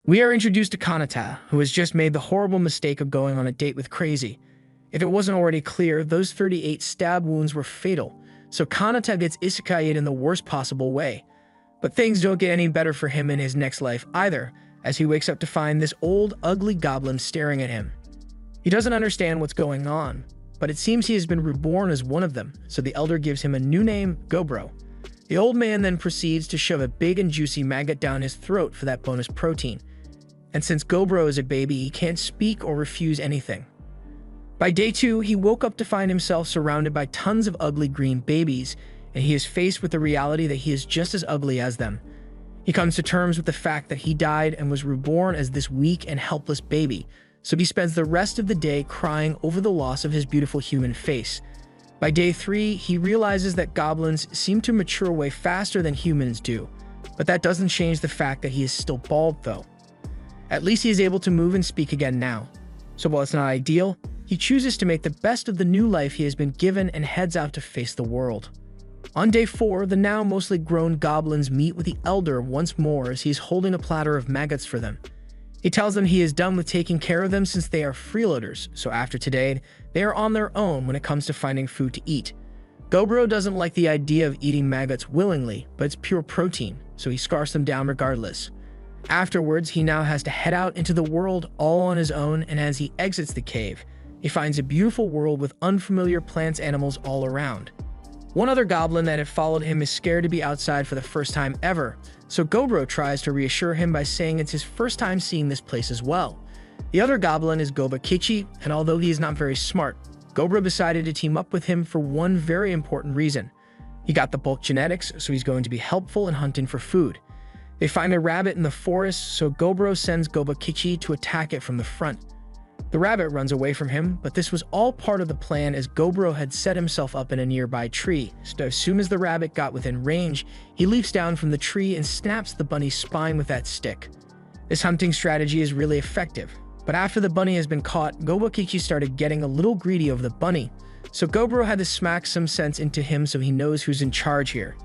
We are introduced to Kanata, who has just made the horrible mistake of going on a date with Crazy. If it wasn't already clear, those 38 stab wounds were fatal, so Kanata gets isekai'd in the worst possible way. But things don't get any better for him in his next life either, as he wakes up to find this old, ugly goblin staring at him. He doesn't understand what's going on, but it seems he has been reborn as one of them, so the elder gives him a new name, Gobro. The old man then proceeds to shove a big and juicy maggot down his throat for that bonus protein. And since Gobro is a baby, he can't speak or refuse anything. By day 2, he woke up to find himself surrounded by tons of ugly green babies, and he is faced with the reality that he is just as ugly as them. He comes to terms with the fact that he died and was reborn as this weak and helpless baby, so he spends the rest of the day crying over the loss of his beautiful human face. By day 3, he realizes that goblins seem to mature way faster than humans do, but that doesn't change the fact that he is still bald though. At least he is able to move and speak again now. So while it's not ideal, he chooses to make the best of the new life he has been given and heads out to face the world. On day 4, the now mostly grown goblins meet with the elder once more as he is holding a platter of maggots for them. He tells them he is done with taking care of them since they are freeloaders, so after today, they are on their own when it comes to finding food to eat. Gobro doesn't like the idea of eating maggots willingly, but it's pure protein, so he scarfs them down regardless. Afterwards, he now has to head out into the world all on his own, and as he exits the cave, he finds a beautiful world with unfamiliar plants and animals all around. One other goblin that had followed him is scared to be outside for the first time ever, so Gobro tries to reassure him by saying it's his first time seeing this place as well. The other goblin is Gobakichi, and although he is not very smart, Gobro decided to team up with him for one very important reason. He got the bulk genetics, so he's going to be helpful in hunting for food. They find a rabbit in the forest, so Gobro sends Gobakichi to attack it from the front. The rabbit runs away from him, but this was all part of the plan as Gobro had set himself up in a nearby tree, so as soon as the rabbit got within range, he leaps down from the tree and snaps the bunny's spine with that stick. This hunting strategy is really effective, but after the bunny has been caught, Gobakichi started getting a little greedy over the bunny, so Gobro had to smack some sense into him so he knows who's in charge here.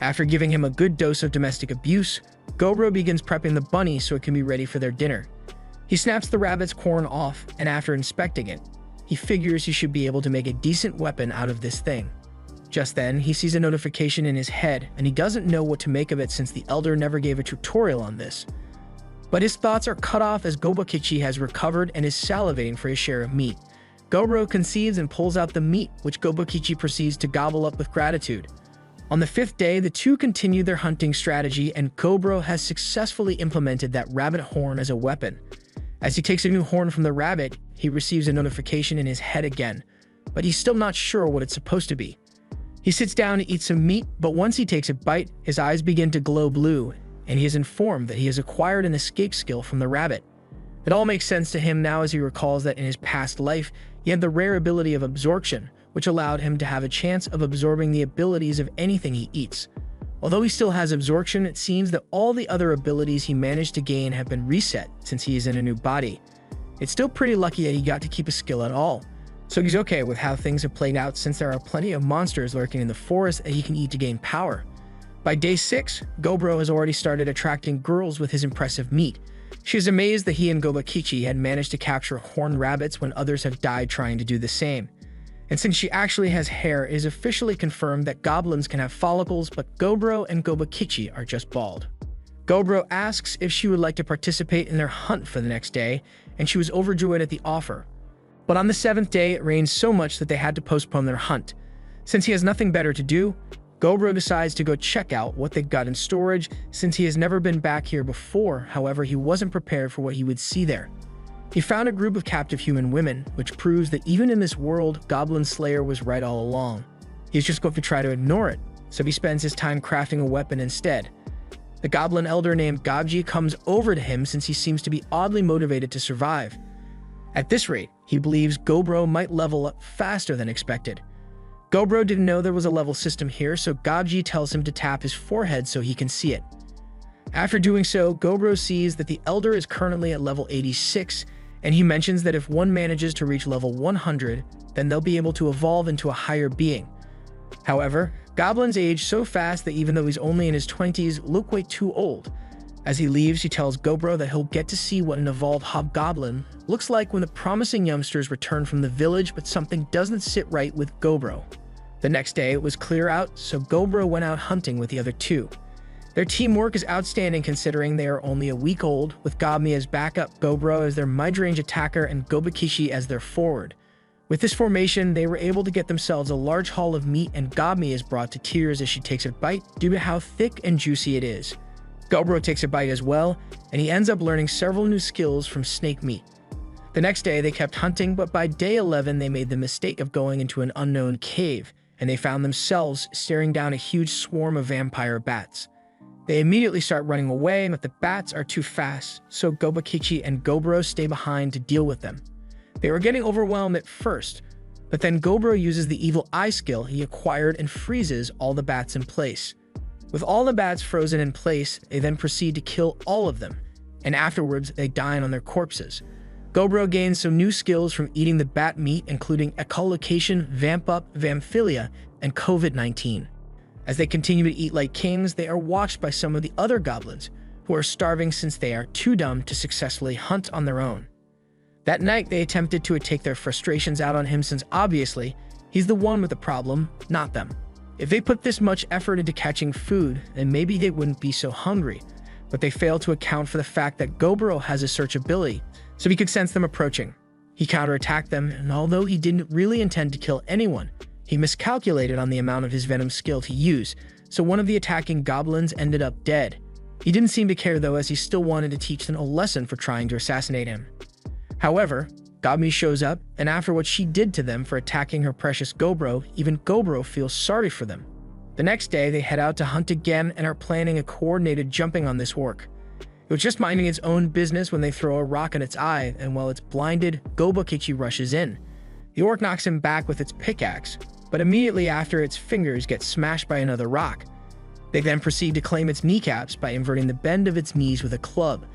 After giving him a good dose of domestic abuse, Gobro begins prepping the bunny so it can be ready for their dinner. He snaps the rabbit's corn off, and after inspecting it, he figures he should be able to make a decent weapon out of this thing. Just then, he sees a notification in his head, and he doesn't know what to make of it since the elder never gave a tutorial on this. But his thoughts are cut off as Gobakichi has recovered and is salivating for his share of meat. Gobro conceives and pulls out the meat, which Gobakichi proceeds to gobble up with gratitude. On the 5th day, the two continue their hunting strategy, and Gobro has successfully implemented that rabbit horn as a weapon. As he takes a new horn from the rabbit, he receives a notification in his head again, but he's still not sure what it's supposed to be. He sits down to eat some meat, but once he takes a bite, his eyes begin to glow blue, and he is informed that he has acquired an escape skill from the rabbit. It all makes sense to him now as he recalls that in his past life, he had the rare ability of absorption, which allowed him to have a chance of absorbing the abilities of anything he eats. Although he still has absorption, it seems that all the other abilities he managed to gain have been reset since he is in a new body. It's still pretty lucky that he got to keep a skill at all, so he's okay with how things have played out since there are plenty of monsters lurking in the forest that he can eat to gain power. By day 6, Gobro has already started attracting girls with his impressive meat. She is amazed that he and Gobakichi had managed to capture horned rabbits when others have died trying to do the same. And since she actually has hair, it is officially confirmed that goblins can have follicles, but Gobro and Gobakichi are just bald. Gobro asks if she would like to participate in their hunt for the next day, and she was overjoyed at the offer. But on the 7th day, it rains so much that they had to postpone their hunt. Since he has nothing better to do, Gobro decides to go check out what they've got in storage since he has never been back here before. However, he wasn't prepared for what he would see there. He found a group of captive human women, which proves that even in this world, Goblin Slayer was right all along. He's just going to try to ignore it, so he spends his time crafting a weapon instead. The goblin elder named Gabji comes over to him since he seems to be oddly motivated to survive. At this rate, he believes Gobro might level up faster than expected. Gobro didn't know there was a level system here, so Gabji tells him to tap his forehead so he can see it. After doing so, Gobro sees that the elder is currently at level 86, and he mentions that if one manages to reach level 100, then they'll be able to evolve into a higher being. However, goblins age so fast that even though he's only in his 20s, look way too old. As he leaves, he tells Gobro that he'll get to see what an evolved hobgoblin looks like when the promising youngsters return from the village, but something doesn't sit right with Gobro. The next day, it was clear out, so Gobro went out hunting with the other two. Their teamwork is outstanding considering they are only a week old, with Gobmi as backup, Gobro as their mid-range attacker, and Gobakichi as their forward. With this formation, they were able to get themselves a large haul of meat, and Gobmi is brought to tears as she takes a bite due to how thick and juicy it is. Gobro takes a bite as well, and he ends up learning several new skills from snake meat. The next day, they kept hunting, but by day 11, they made the mistake of going into an unknown cave, and they found themselves staring down a huge swarm of vampire bats. They immediately start running away, but the bats are too fast, so Gobakichi and Gobro stay behind to deal with them. They were getting overwhelmed at first, but then Gobro uses the evil eye skill he acquired and freezes all the bats in place. With all the bats frozen in place, they then proceed to kill all of them, and afterwards they dine on their corpses. Gobro gains some new skills from eating the bat meat, including echolocation, vamp up, vamphilia, and COVID-19. As they continue to eat like kings, they are watched by some of the other goblins, who are starving since they are too dumb to successfully hunt on their own. That night, they attempted to take their frustrations out on him since obviously, he's the one with the problem, not them. If they put this much effort into catching food, then maybe they wouldn't be so hungry, but they fail to account for the fact that Gobro has a search ability, so he could sense them approaching. He counterattacked them, and although he didn't really intend to kill anyone, he miscalculated on the amount of his venom skill to use, so one of the attacking goblins ended up dead. He didn't seem to care though, as he still wanted to teach them a lesson for trying to assassinate him. However, Gobmi shows up, and after what she did to them for attacking her precious Gobro, even Gobro feels sorry for them. The next day, they head out to hunt again and are planning a coordinated jumping on this orc. It was just minding its own business when they throw a rock in its eye, and while it's blinded, Gobakichi rushes in. The orc knocks him back with its pickaxe, but immediately after, its fingers get smashed by another rock. They then proceed to claim its kneecaps by inverting the bend of its knees with a club.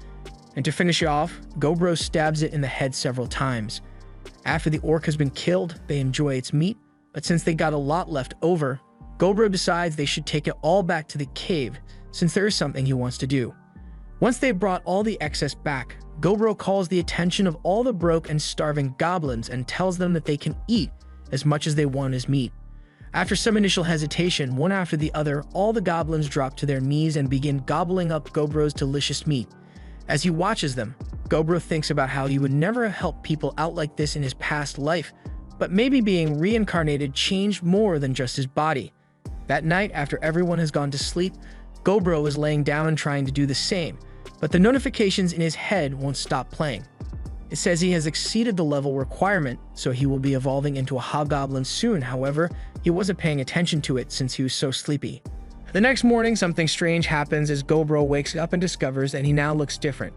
And to finish off, Gobro stabs it in the head several times. After the orc has been killed, they enjoy its meat, but since they got a lot left over, Gobro decides they should take it all back to the cave, since there is something he wants to do. Once they've brought all the excess back, Gobro calls the attention of all the broke and starving goblins and tells them that they can eat as much as they want as meat. After some initial hesitation, one after the other, all the goblins drop to their knees and begin gobbling up Gobro's delicious meat. As he watches them, Gobro thinks about how he would never have helped people out like this in his past life, but maybe being reincarnated changed more than just his body. That night, after everyone has gone to sleep, Gobro is laying down and trying to do the same, but the notifications in his head won't stop playing. It says he has exceeded the level requirement, so he will be evolving into a hobgoblin soon. However, he wasn't paying attention to it since he was so sleepy. The next morning, something strange happens as Gobro wakes up and discovers that he now looks different.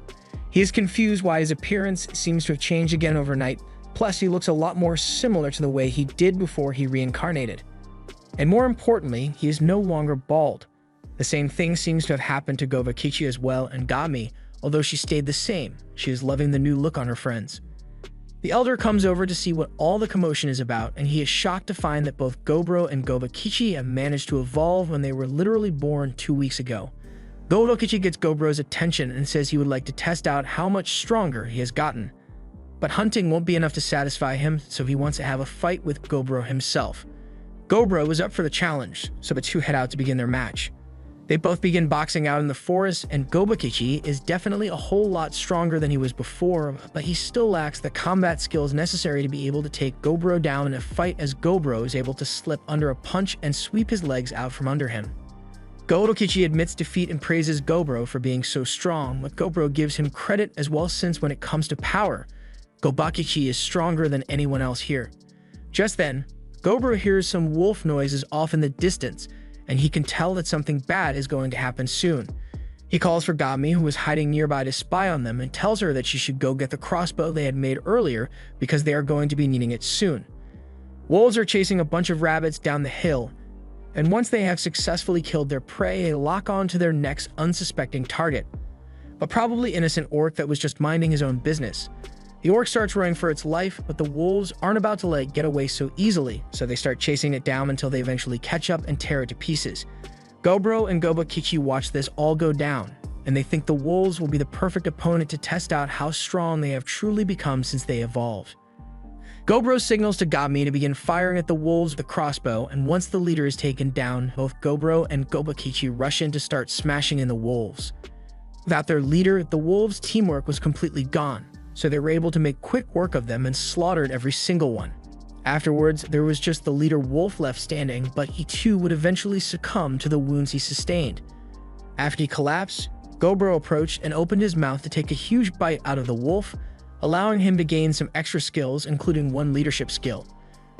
He is confused why his appearance seems to have changed again overnight, plus he looks a lot more similar to the way he did before he reincarnated. And more importantly, he is no longer bald. The same thing seems to have happened to Gobakichi as well, and Gami, although she stayed the same, she is loving the new look on her friends. The elder comes over to see what all the commotion is about, and he is shocked to find that both Gobro and Gobakichi have managed to evolve when they were literally born 2 weeks ago. Gobakichi gets Gobro's attention and says he would like to test out how much stronger he has gotten. But hunting won't be enough to satisfy him, so he wants to have a fight with Gobro himself. Gobro is up for the challenge, so the two head out to begin their match. They both begin boxing out in the forest, and Gobakichi is definitely a whole lot stronger than he was before, but he still lacks the combat skills necessary to be able to take Gobro down in a fight, as Gobro is able to slip under a punch and sweep his legs out from under him. Gobakichi admits defeat and praises Gobro for being so strong, but Gobro gives him credit as well, since when it comes to power, Gobakichi is stronger than anyone else here. Just then, Gobro hears some wolf noises off in the distance, and he can tell that something bad is going to happen soon. He calls for Gami, who is hiding nearby, to spy on them, and tells her that she should go get the crossbow they had made earlier because they are going to be needing it soon. Wolves are chasing a bunch of rabbits down the hill, and once they have successfully killed their prey, they lock on to their next unsuspecting target, a probably innocent orc that was just minding his own business. The orc starts running for its life, but the wolves aren't about to let it get away so easily, so they start chasing it down until they eventually catch up and tear it to pieces. Gobro and Gobakichi watch this all go down, and they think the wolves will be the perfect opponent to test out how strong they have truly become since they evolved. Gobro signals to Gobmi to begin firing at the wolves with a crossbow, and once the leader is taken down, both Gobro and Gobakichi rush in to start smashing in the wolves. Without their leader, the wolves' teamwork was completely gone, so they were able to make quick work of them and slaughtered every single one. Afterwards, there was just the leader wolf left standing, but he too would eventually succumb to the wounds he sustained. After he collapsed, Gobro approached and opened his mouth to take a huge bite out of the wolf, allowing him to gain some extra skills, including one leadership skill.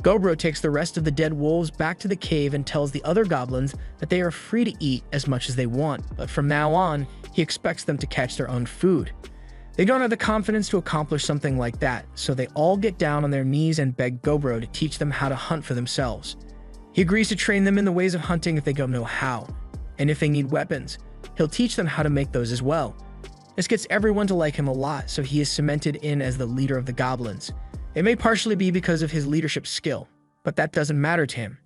Gobro takes the rest of the dead wolves back to the cave and tells the other goblins that they are free to eat as much as they want, but from now on, he expects them to catch their own food. They don't have the confidence to accomplish something like that, so they all get down on their knees and beg Gobro to teach them how to hunt for themselves. He agrees to train them in the ways of hunting if they don't know how, and if they need weapons, he'll teach them how to make those as well. This gets everyone to like him a lot, so he is cemented in as the leader of the goblins. It may partially be because of his leadership skill, but that doesn't matter to him.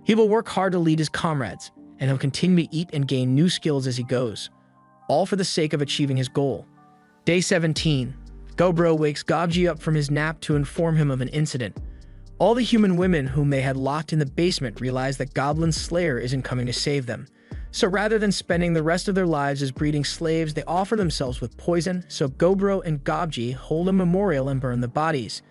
He will work hard to lead his comrades, and he'll continue to eat and gain new skills as he goes, all for the sake of achieving his goal. Day 17. Gobro wakes Gobji up from his nap to inform him of an incident. All the human women whom they had locked in the basement realize that Goblin Slayer isn't coming to save them. So rather than spending the rest of their lives as breeding slaves, they offer themselves with poison, so Gobro and Gobji hold a memorial and burn the bodies.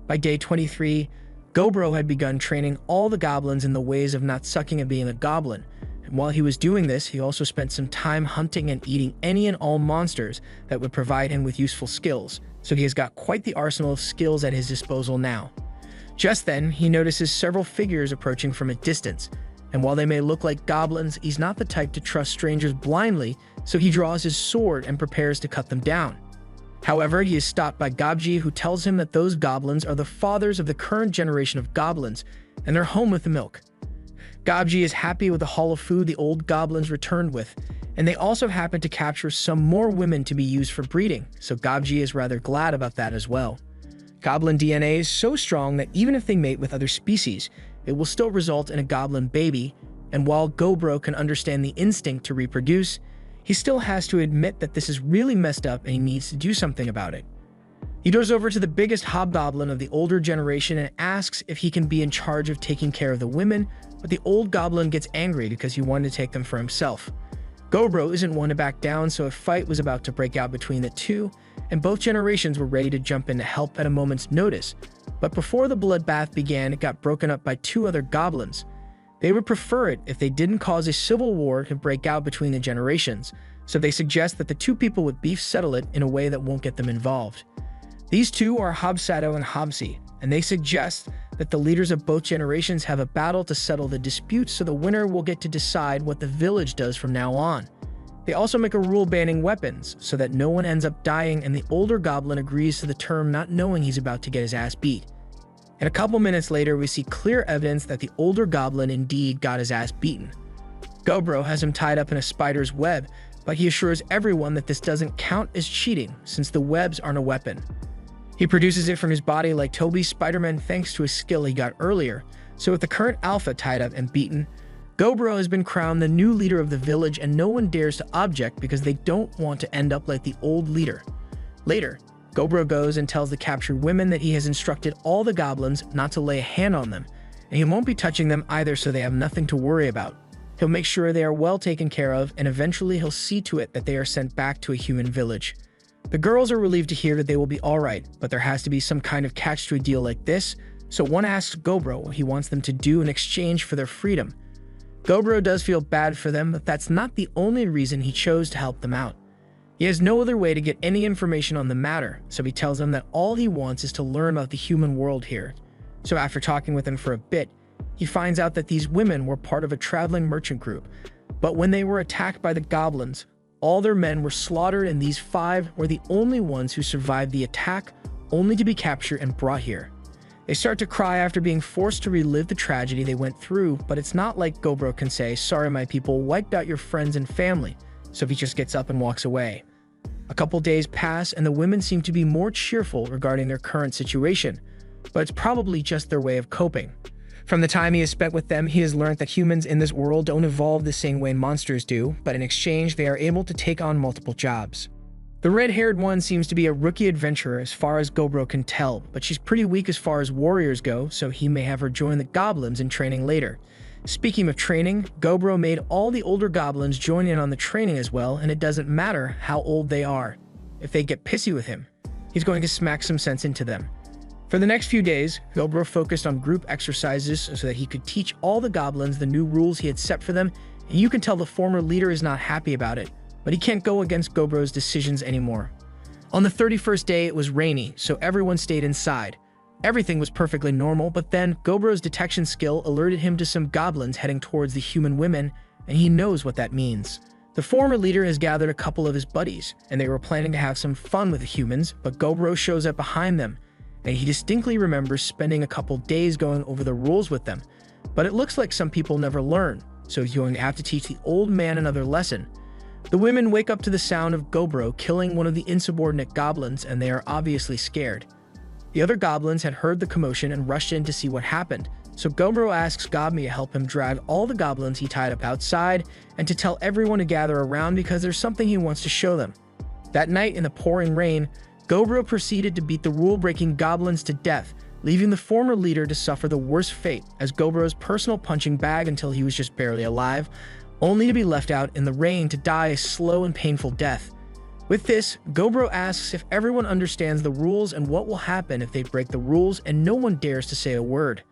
By day 23, Gobro had begun training all the goblins in the ways of not sucking at being a goblin. And while he was doing this, he also spent some time hunting and eating any and all monsters that would provide him with useful skills, so he has got quite the arsenal of skills at his disposal now. Just then, he notices several figures approaching from a distance, and while they may look like goblins, he's not the type to trust strangers blindly, so he draws his sword and prepares to cut them down. However, he is stopped by Gobji, who tells him that those goblins are the fathers of the current generation of goblins, and they're home with the milk. Gobji is happy with the haul of food the old goblins returned with, and they also happen to capture some more women to be used for breeding, so Gobji is rather glad about that as well. Goblin DNA is so strong that even if they mate with other species, it will still result in a goblin baby, and while Gobro can understand the instinct to reproduce, he still has to admit that this is really messed up and he needs to do something about it. He goes over to the biggest hobgoblin of the older generation and asks if he can be in charge of taking care of the women, but the old goblin gets angry because he wanted to take them for himself. Gobro isn't one to back down, so a fight was about to break out between the two, and both generations were ready to jump in to help at a moment's notice. But before the bloodbath began, it got broken up by two other goblins. They would prefer it if they didn't cause a civil war to break out between the generations, so they suggest that the two people with beef settle it in a way that won't get them involved. These two are Hobsato and Hobsi, and they suggest that the leaders of both generations have a battle to settle the dispute, so the winner will get to decide what the village does from now on. They also make a rule banning weapons, so that no one ends up dying, and the older goblin agrees to the term, not knowing he's about to get his ass beat. And a couple minutes later, we see clear evidence that the older goblin indeed got his ass beaten. Gobro has him tied up in a spider's web, but he assures everyone that this doesn't count as cheating, since the webs aren't a weapon. He produces it from his body like Toby's Spider-Man thanks to a skill he got earlier, so with the current alpha tied up and beaten, Gobro has been crowned the new leader of the village, and no one dares to object because they don't want to end up like the old leader. Later, Gobro goes and tells the captured women that he has instructed all the goblins not to lay a hand on them, and he won't be touching them either, so they have nothing to worry about. He'll make sure they are well taken care of, and eventually he'll see to it that they are sent back to a human village. The girls are relieved to hear that they will be alright, but there has to be some kind of catch to a deal like this, so one asks Gobro what he wants them to do in exchange for their freedom. Gobro does feel bad for them, but that's not the only reason he chose to help them out. He has no other way to get any information on the matter, so he tells them that all he wants is to learn about the human world here. So after talking with him for a bit, he finds out that these women were part of a traveling merchant group, but when they were attacked by the goblins, all their men were slaughtered, and these 5 were the only ones who survived the attack, only to be captured and brought here. They start to cry after being forced to relive the tragedy they went through, but it's not like Gobro can say, "Sorry, my people wiped out your friends and family," so he just gets up and walks away. A couple days pass, and the women seem to be more cheerful regarding their current situation, but it's probably just their way of coping. From the time he has spent with them, he has learned that humans in this world don't evolve the same way monsters do, but in exchange, they are able to take on multiple jobs. The red-haired one seems to be a rookie adventurer as far as Gobro can tell, but she's pretty weak as far as warriors go, so he may have her join the goblins in training later. Speaking of training, Gobro made all the older goblins join in on the training as well, and it doesn't matter how old they are. If they get pissy with him, he's going to smack some sense into them. For the next few days, Gobro focused on group exercises so that he could teach all the goblins the new rules he had set for them, and you can tell the former leader is not happy about it, but he can't go against Gobro's decisions anymore. On the 31st day, it was rainy, so everyone stayed inside. Everything was perfectly normal, but then Gobro's detection skill alerted him to some goblins heading towards the human women, and he knows what that means. The former leader has gathered a couple of his buddies, and they were planning to have some fun with the humans, but Gobro shows up behind them, and he distinctly remembers spending a couple days going over the rules with them. But it looks like some people never learn, so he's going to have to teach the old man another lesson. The women wake up to the sound of Gobro killing one of the insubordinate goblins, and they are obviously scared. The other goblins had heard the commotion and rushed in to see what happened, so Gobro asks Gobmy to help him drag all the goblins he tied up outside and to tell everyone to gather around because there's something he wants to show them. That night in the pouring rain, Gobro proceeded to beat the rule-breaking goblins to death, leaving the former leader to suffer the worst fate as Gobro's personal punching bag until he was just barely alive, only to be left out in the rain to die a slow and painful death. With this, Gobro asks if everyone understands the rules and what will happen if they break the rules, and no one dares to say a word.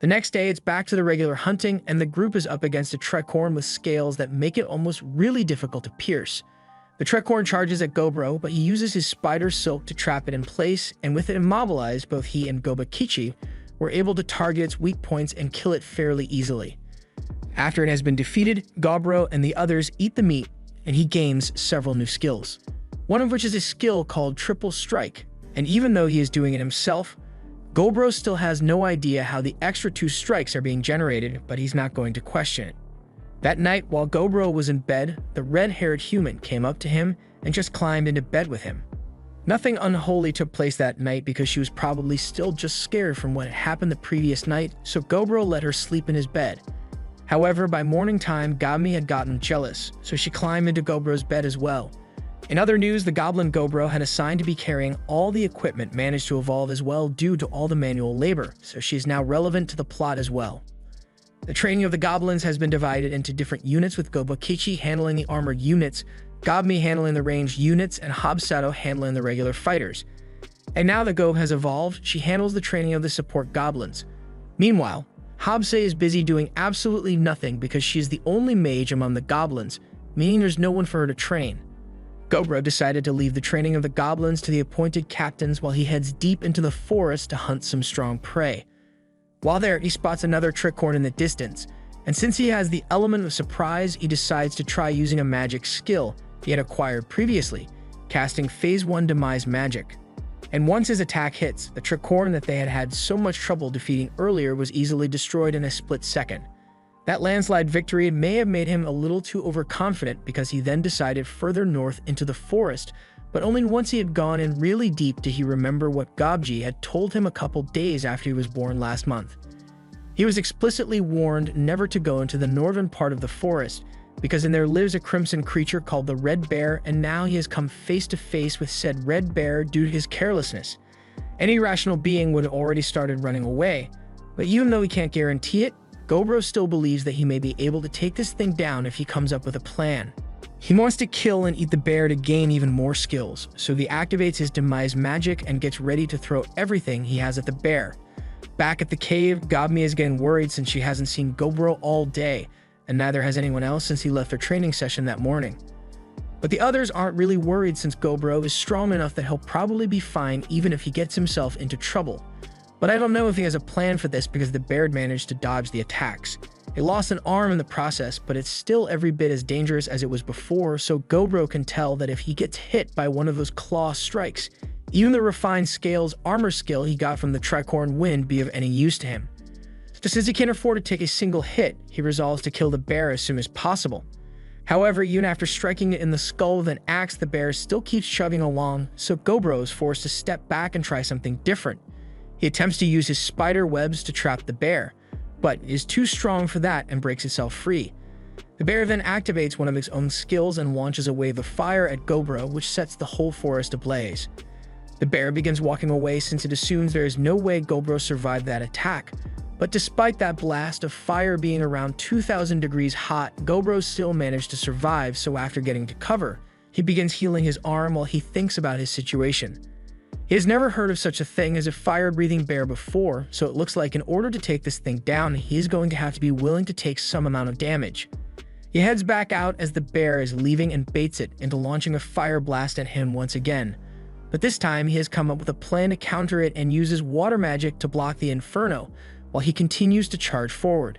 The next day, it's back to the regular hunting, and the group is up against a Trekorn with scales that make it almost really difficult to pierce. The Trekorn charges at Gobro, but he uses his spider silk to trap it in place, and with it immobilized, both he and Gobakichi were able to target its weak points and kill it fairly easily. After it has been defeated, Gobro and the others eat the meat, and he gains several new skills, one of which is a skill called Triple Strike, and even though he is doing it himself, Gobro still has no idea how the extra 2 strikes are being generated, but he's not going to question it. That night, while Gobro was in bed, the red-haired human came up to him and just climbed into bed with him. Nothing unholy took place that night because she was probably still just scared from what had happened the previous night, so Gobro let her sleep in his bed. However, by morning time, Gobmy had gotten jealous, so she climbed into Gobro's bed as well. In other news, the goblin Gobro had assigned to be carrying all the equipment managed to evolve as well due to all the manual labor, so she is now relevant to the plot as well. The training of the goblins has been divided into different units, with Gobakichi handling the armored units, Gobmy handling the ranged units, and Hobsato handling the regular fighters. And now that Gob has evolved, she handles the training of the support goblins. Meanwhile, Hobse is busy doing absolutely nothing because she is the only mage among the goblins, meaning there's no one for her to train. Gobro decided to leave the training of the goblins to the appointed captains while he heads deep into the forest to hunt some strong prey. While there, he spots another Trekorn in the distance, and since he has the element of surprise, he decides to try using a magic skill he had acquired previously, casting Phase 1 Demise Magic. And once his attack hits, the Trekorn that they had had so much trouble defeating earlier was easily destroyed in a split second. That landslide victory may have made him a little too overconfident because he then decided further north into the forest, but only once he had gone in really deep did he remember what Gobji had told him a couple days after he was born last month. He was explicitly warned never to go into the northern part of the forest, because in there lives a crimson creature called the Red Bear, and now he has come face to face with said Red Bear due to his carelessness. Any rational being would have already started running away, but even though he can't guarantee it, Gobro still believes that he may be able to take this thing down if he comes up with a plan. He wants to kill and eat the bear to gain even more skills, so he activates his Demise Magic and gets ready to throw everything he has at the bear. Back at the cave, Gobmy is getting worried since she hasn't seen Gobro all day, and neither has anyone else since he left their training session that morning. But the others aren't really worried since Gobro is strong enough that he'll probably be fine even if he gets himself into trouble. But I don't know if he has a plan for this because the bear managed to dodge the attacks. It lost an arm in the process, but it's still every bit as dangerous as it was before, so Gobro can tell that if he gets hit by one of those claw strikes, even the refined scales armor skill he got from the Trekorn wouldn't be of any use to him. Just as he can't afford to take a single hit, he resolves to kill the bear as soon as possible. However, even after striking it in the skull with an axe, the bear still keeps chugging along, so Gobro is forced to step back and try something different. He attempts to use his spider webs to trap the bear, but is too strong for that and breaks itself free. The bear then activates one of its own skills and launches a wave of fire at Gobro, which sets the whole forest ablaze. The bear begins walking away since it assumes there is no way Gobro survived that attack. But despite that blast of fire being around 2,000 degrees hot, Gobro still managed to survive, so after getting to cover, he begins healing his arm while he thinks about his situation. He has never heard of such a thing as a fire-breathing bear before, so it looks like in order to take this thing down, he is going to have to be willing to take some amount of damage. He heads back out as the bear is leaving and baits it into launching a fire blast at him once again. But this time, he has come up with a plan to counter it and uses water magic to block the inferno, while he continues to charge forward.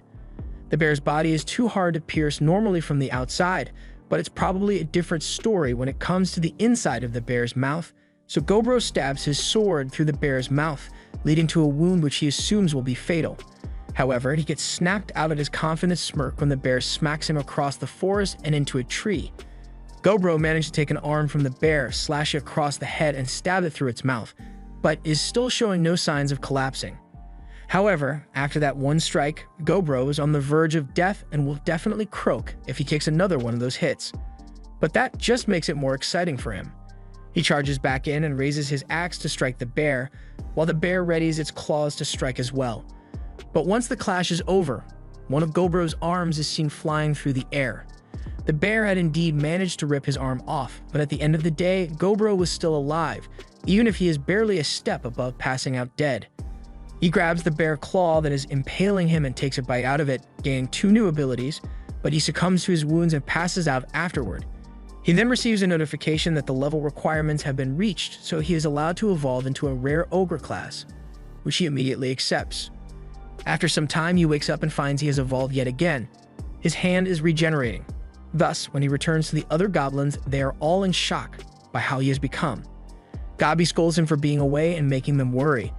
The bear's body is too hard to pierce normally from the outside, but it's probably a different story when it comes to the inside of the bear's mouth, so Gobro stabs his sword through the bear's mouth, leading to a wound which he assumes will be fatal. However, he gets snapped out of his confident smirk when the bear smacks him across the forest and into a tree. Gobro managed to take an arm from the bear, slash it across the head, and stab it through its mouth, but is still showing no signs of collapsing. However, after that one strike, Gobro is on the verge of death and will definitely croak if he takes another one of those hits. But that just makes it more exciting for him. He charges back in and raises his axe to strike the bear, while the bear readies its claws to strike as well. But once the clash is over, one of Gobro's arms is seen flying through the air. The bear had indeed managed to rip his arm off, but at the end of the day, Gobro was still alive, even if he is barely a step above passing out dead. He grabs the bear claw that is impaling him and takes a bite out of it, gaining 2 new abilities, but he succumbs to his wounds and passes out afterward. He then receives a notification that the level requirements have been reached, so he is allowed to evolve into a rare ogre class, which he immediately accepts. After some time, he wakes up and finds he has evolved yet again. His hand is regenerating. Thus, when he returns to the other goblins, they are all in shock by how he has become. Gabi scolds him for being away and making them worry.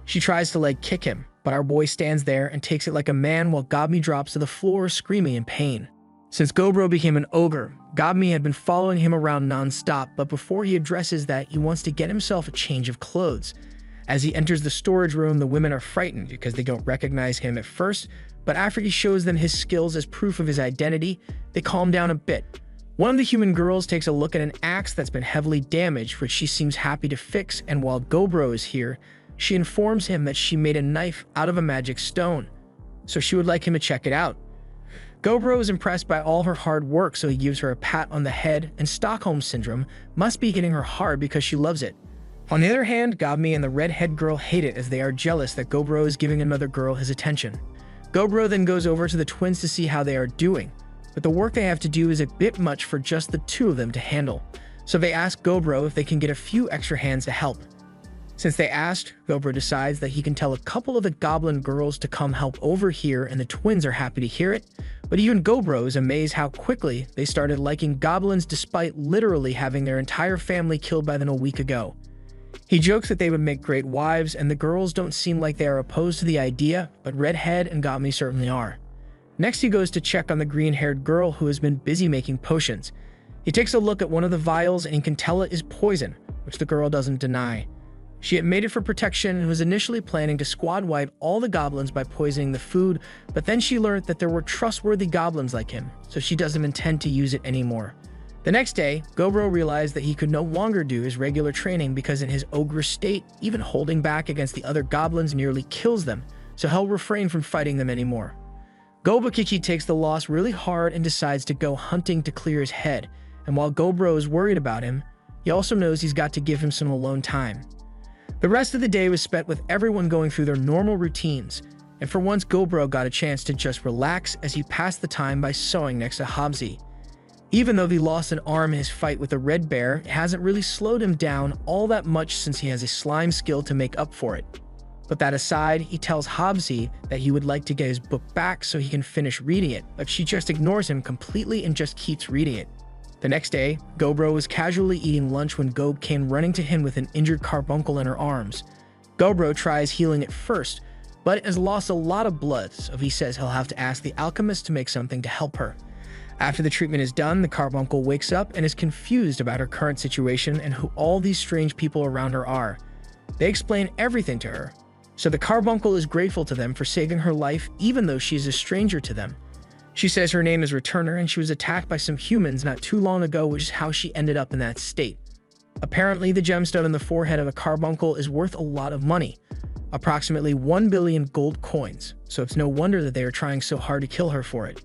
She tries to leg kick him, but our boy stands there and takes it like a man while Gobmi drops to the floor screaming in pain. Since Gobro became an ogre, Gobmi had been following him around non-stop, but before he addresses that, he wants to get himself a change of clothes. As he enters the storage room, the women are frightened because they don't recognize him at first, but after he shows them his skills as proof of his identity, they calm down a bit. One of the human girls takes a look at an axe that's been heavily damaged, which she seems happy to fix, and while Gobro is here, she informs him that she made a knife out of a magic stone, so she would like him to check it out. Gobro is impressed by all her hard work, so he gives her a pat on the head, and Stockholm Syndrome must be hitting her hard because she loves it. On the other hand, Gobmi and the redhead girl hate it as they are jealous that Gobro is giving another girl his attention. Gobro then goes over to the twins to see how they are doing, but the work they have to do is a bit much for just the 2 of them to handle, so they ask Gobro if they can get a few extra hands to help. Since they asked, Gobro decides that he can tell a couple of the goblin girls to come help over here, and the twins are happy to hear it, but even Gobro is amazed how quickly they started liking goblins despite literally having their entire family killed by them a week ago. He jokes that they would make great wives, and the girls don't seem like they are opposed to the idea, but Redhead and Gobmi certainly are. Next, he goes to check on the green-haired girl who has been busy making potions. He takes a look at one of the vials and he can tell it is poison, which the girl doesn't deny. She had made it for protection and was initially planning to squad wipe all the goblins by poisoning the food, but then she learned that there were trustworthy goblins like him, so she doesn't intend to use it anymore. The next day, Gobro realized that he could no longer do his regular training because in his ogre state, even holding back against the other goblins nearly kills them, so he'll refrain from fighting them anymore. Gobakichi takes the loss really hard and decides to go hunting to clear his head, and while Gobro is worried about him, he also knows he's got to give him some alone time. The rest of the day was spent with everyone going through their normal routines, and for once Gobro got a chance to just relax as he passed the time by sewing next to Hobbsy. Even though he lost an arm in his fight with the Red Bear, it hasn't really slowed him down all that much since he has a slime skill to make up for it. But that aside, he tells Hobbsy that he would like to get his book back so he can finish reading it, but she just ignores him completely and just keeps reading it. The next day, Gobro was casually eating lunch when Gob came running to him with an injured carbuncle in her arms. Gobro tries healing it first, but it has lost a lot of blood, so he says he'll have to ask the alchemist to make something to help her. After the treatment is done, the carbuncle wakes up and is confused about her current situation and who all these strange people around her are. They explain everything to her, So the carbuncle is grateful to them for saving her life even though she is a stranger to them. She says her name is Returner and she was attacked by some humans not too long ago, which is how she ended up in that state. Apparently, the gemstone in the forehead of a carbuncle is worth a lot of money, approximately 1 billion gold coins, so it's no wonder that they are trying so hard to kill her for it.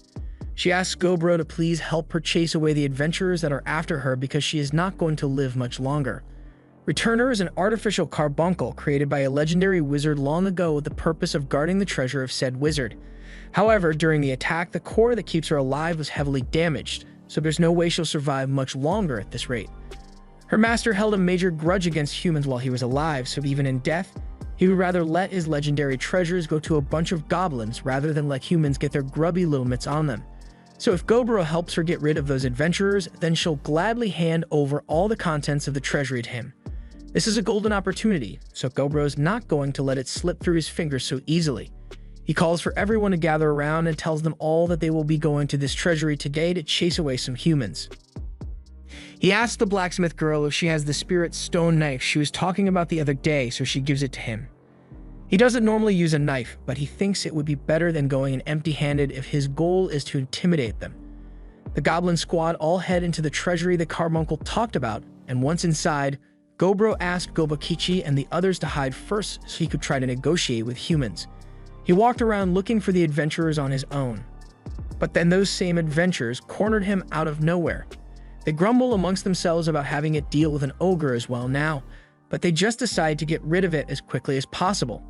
She asks Gobro to please help her chase away the adventurers that are after her because she is not going to live much longer. Returner is an artificial carbuncle created by a legendary wizard long ago with the purpose of guarding the treasure of said wizard. However, during the attack, the core that keeps her alive was heavily damaged, so there's no way she'll survive much longer at this rate. Her master held a major grudge against humans while he was alive, so even in death, he would rather let his legendary treasures go to a bunch of goblins rather than let humans get their grubby little mitts on them. So if Gobro helps her get rid of those adventurers, then she'll gladly hand over all the contents of the treasury to him. This is a golden opportunity, so Gobro's not going to let it slip through his fingers so easily. He calls for everyone to gather around and tells them all that they will be going to this treasury today to chase away some humans. He asks the blacksmith girl if she has the spirit stone knife she was talking about the other day, so she gives it to him. He doesn't normally use a knife, but he thinks it would be better than going in empty-handed if his goal is to intimidate them. The goblin squad all head into the treasury the carbuncle talked about, and once inside, Gobro asked Gobakichi and the others to hide first so he could try to negotiate with humans. He walked around looking for the adventurers on his own. But then those same adventurers cornered him out of nowhere. They grumble amongst themselves about having it deal with an ogre as well now, but they just decide to get rid of it as quickly as possible.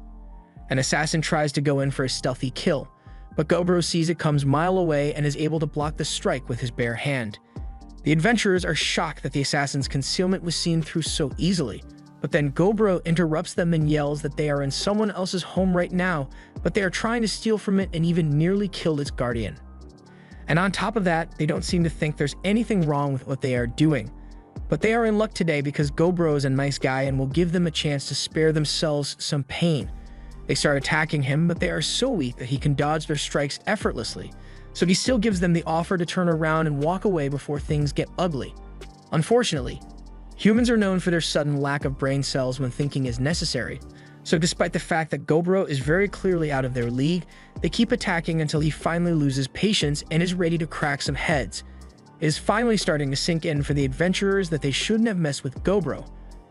An assassin tries to go in for a stealthy kill, but Gobro sees it comes a mile away and is able to block the strike with his bare hand. The adventurers are shocked that the assassin's concealment was seen through so easily, but then Gobro interrupts them and yells that they are in someone else's home right now, but they are trying to steal from it and even nearly killed its guardian. And on top of that, they don't seem to think there's anything wrong with what they are doing. But they are in luck today because Gobro is a nice guy and will give them a chance to spare themselves some pain. They start attacking him, but they are so weak that he can dodge their strikes effortlessly. So he still gives them the offer to turn around and walk away before things get ugly. Unfortunately, humans are known for their sudden lack of brain cells when thinking is necessary. So despite the fact that Gobro is very clearly out of their league, they keep attacking until he finally loses patience and is ready to crack some heads. It is finally starting to sink in for the adventurers that they shouldn't have messed with Gobro.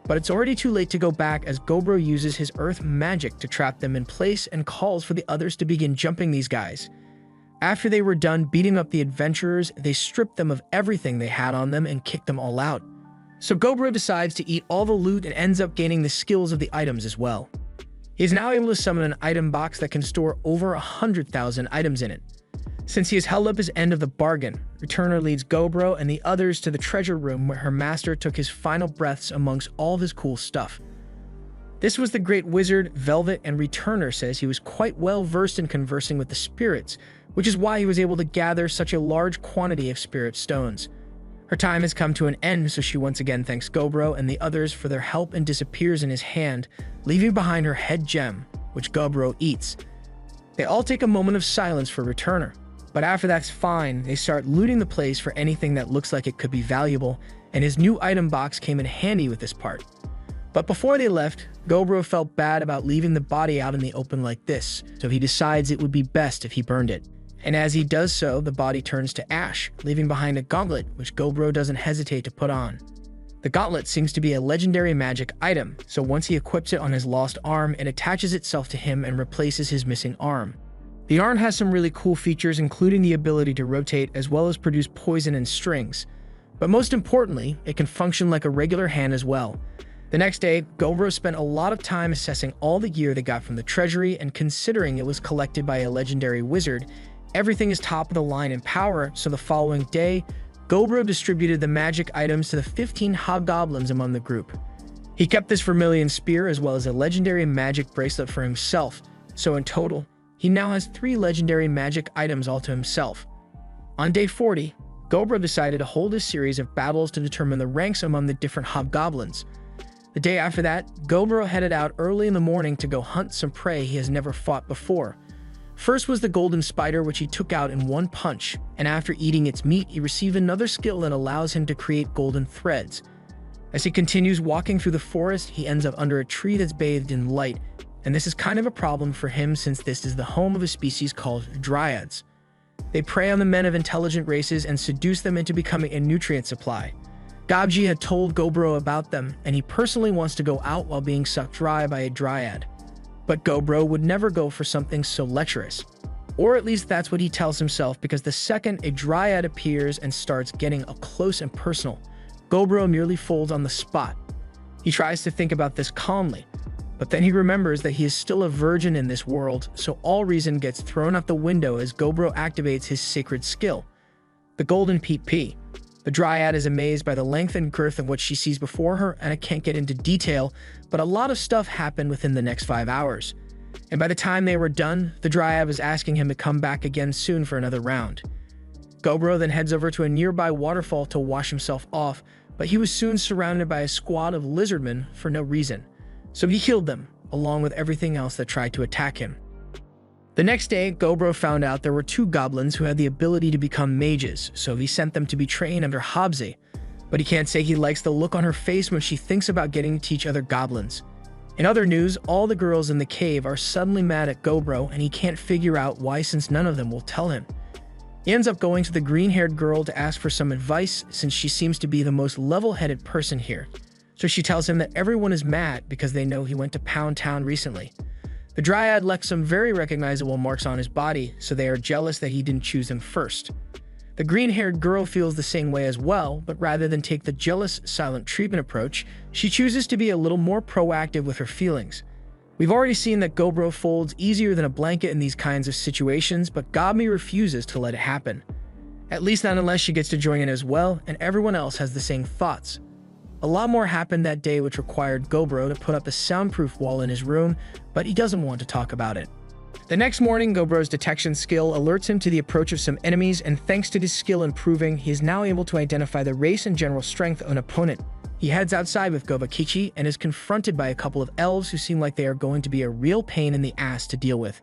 But it's already too late to go back as Gobro uses his earth magic to trap them in place and calls for the others to begin jumping these guys. After they were done beating up the adventurers, they stripped them of everything they had on them and kicked them all out. So Gobro decides to eat all the loot and ends up gaining the skills of the items as well. He is now able to summon an item box that can store over 100,000 items in it. Since he has held up his end of the bargain, Returner leads Gobro and the others to the treasure room where her master took his final breaths amongst all of his cool stuff. This was the great wizard, Velvet, and Returner says he was quite well versed in conversing with the spirits, which is why he was able to gather such a large quantity of spirit stones. Her time has come to an end, so she once again thanks Gobro and the others for their help and disappears in his hand, leaving behind her head gem, which Gobro eats. They all take a moment of silence for Returner, but after that's fine, they start looting the place for anything that looks like it could be valuable, and his new item box came in handy with this part. But before they left, Gobro felt bad about leaving the body out in the open like this, so he decides it would be best if he burned it. And as he does so, the body turns to ash, leaving behind a gauntlet, which Gobro doesn't hesitate to put on. The gauntlet seems to be a legendary magic item, so once he equips it on his lost arm, it attaches itself to him and replaces his missing arm. The arm has some really cool features, including the ability to rotate as well as produce poison and strings. But most importantly, it can function like a regular hand as well. The next day, Gobro spent a lot of time assessing all the gear they got from the treasury, and considering it was collected by a legendary wizard, everything is top of the line in power, so the following day, Gobro distributed the magic items to the 15 hobgoblins among the group. He kept this vermilion spear as well as a legendary magic bracelet for himself, so in total, he now has 3 legendary magic items all to himself. On day 40, Gobro decided to hold a series of battles to determine the ranks among the different hobgoblins. The day after that, Gobro headed out early in the morning to go hunt some prey he has never fought before. First was the golden spider, which he took out in one punch, and after eating its meat, he received another skill that allows him to create golden threads. As he continues walking through the forest, he ends up under a tree that's bathed in light, and this is kind of a problem for him since this is the home of a species called Dryads. They prey on the men of intelligent races and seduce them into becoming a nutrient supply. Gobji had told Gobro about them, and he personally wants to go out while being sucked dry by a Dryad. But Gobro would never go for something so lecherous. Or at least that's what he tells himself, because the second a Dryad appears and starts getting up close and personal, Gobro merely folds on the spot. He tries to think about this calmly, but then he remembers that he is still a virgin in this world, so all reason gets thrown out the window as Gobro activates his sacred skill, the Golden PP. The Dryad is amazed by the length and girth of what she sees before her, and I can't get into detail, but a lot of stuff happened within the next 5 hours. And by the time they were done, the Dryad was asking him to come back again soon for another round. Gobro then heads over to a nearby waterfall to wash himself off, but he was soon surrounded by a squad of lizardmen for no reason. So he killed them, along with everything else that tried to attack him. The next day, Gobro found out there were 2 goblins who had the ability to become mages, so he sent them to be trained under Habze. But he can't say he likes the look on her face when she thinks about getting to teach other goblins. In other news, all the girls in the cave are suddenly mad at Gobro, and he can't figure out why since none of them will tell him. He ends up going to the green-haired girl to ask for some advice since she seems to be the most level-headed person here. So she tells him that everyone is mad because they know he went to Pound Town recently. The Dryad left some very recognizable marks on his body, so they are jealous that he didn't choose him first. The green-haired girl feels the same way as well, but rather than take the jealous, silent treatment approach, she chooses to be a little more proactive with her feelings. We've already seen that Gobro folds easier than a blanket in these kinds of situations, but Gobmi refuses to let it happen. At least not unless she gets to join in as well, and everyone else has the same thoughts. A lot more happened that day which required Gobro to put up a soundproof wall in his room, but he doesn't want to talk about it. The next morning, Gobro's detection skill alerts him to the approach of some enemies, and thanks to his skill improving, he is now able to identify the race and general strength of an opponent. He heads outside with Gobakichi and is confronted by a couple of elves who seem like they are going to be a real pain in the ass to deal with.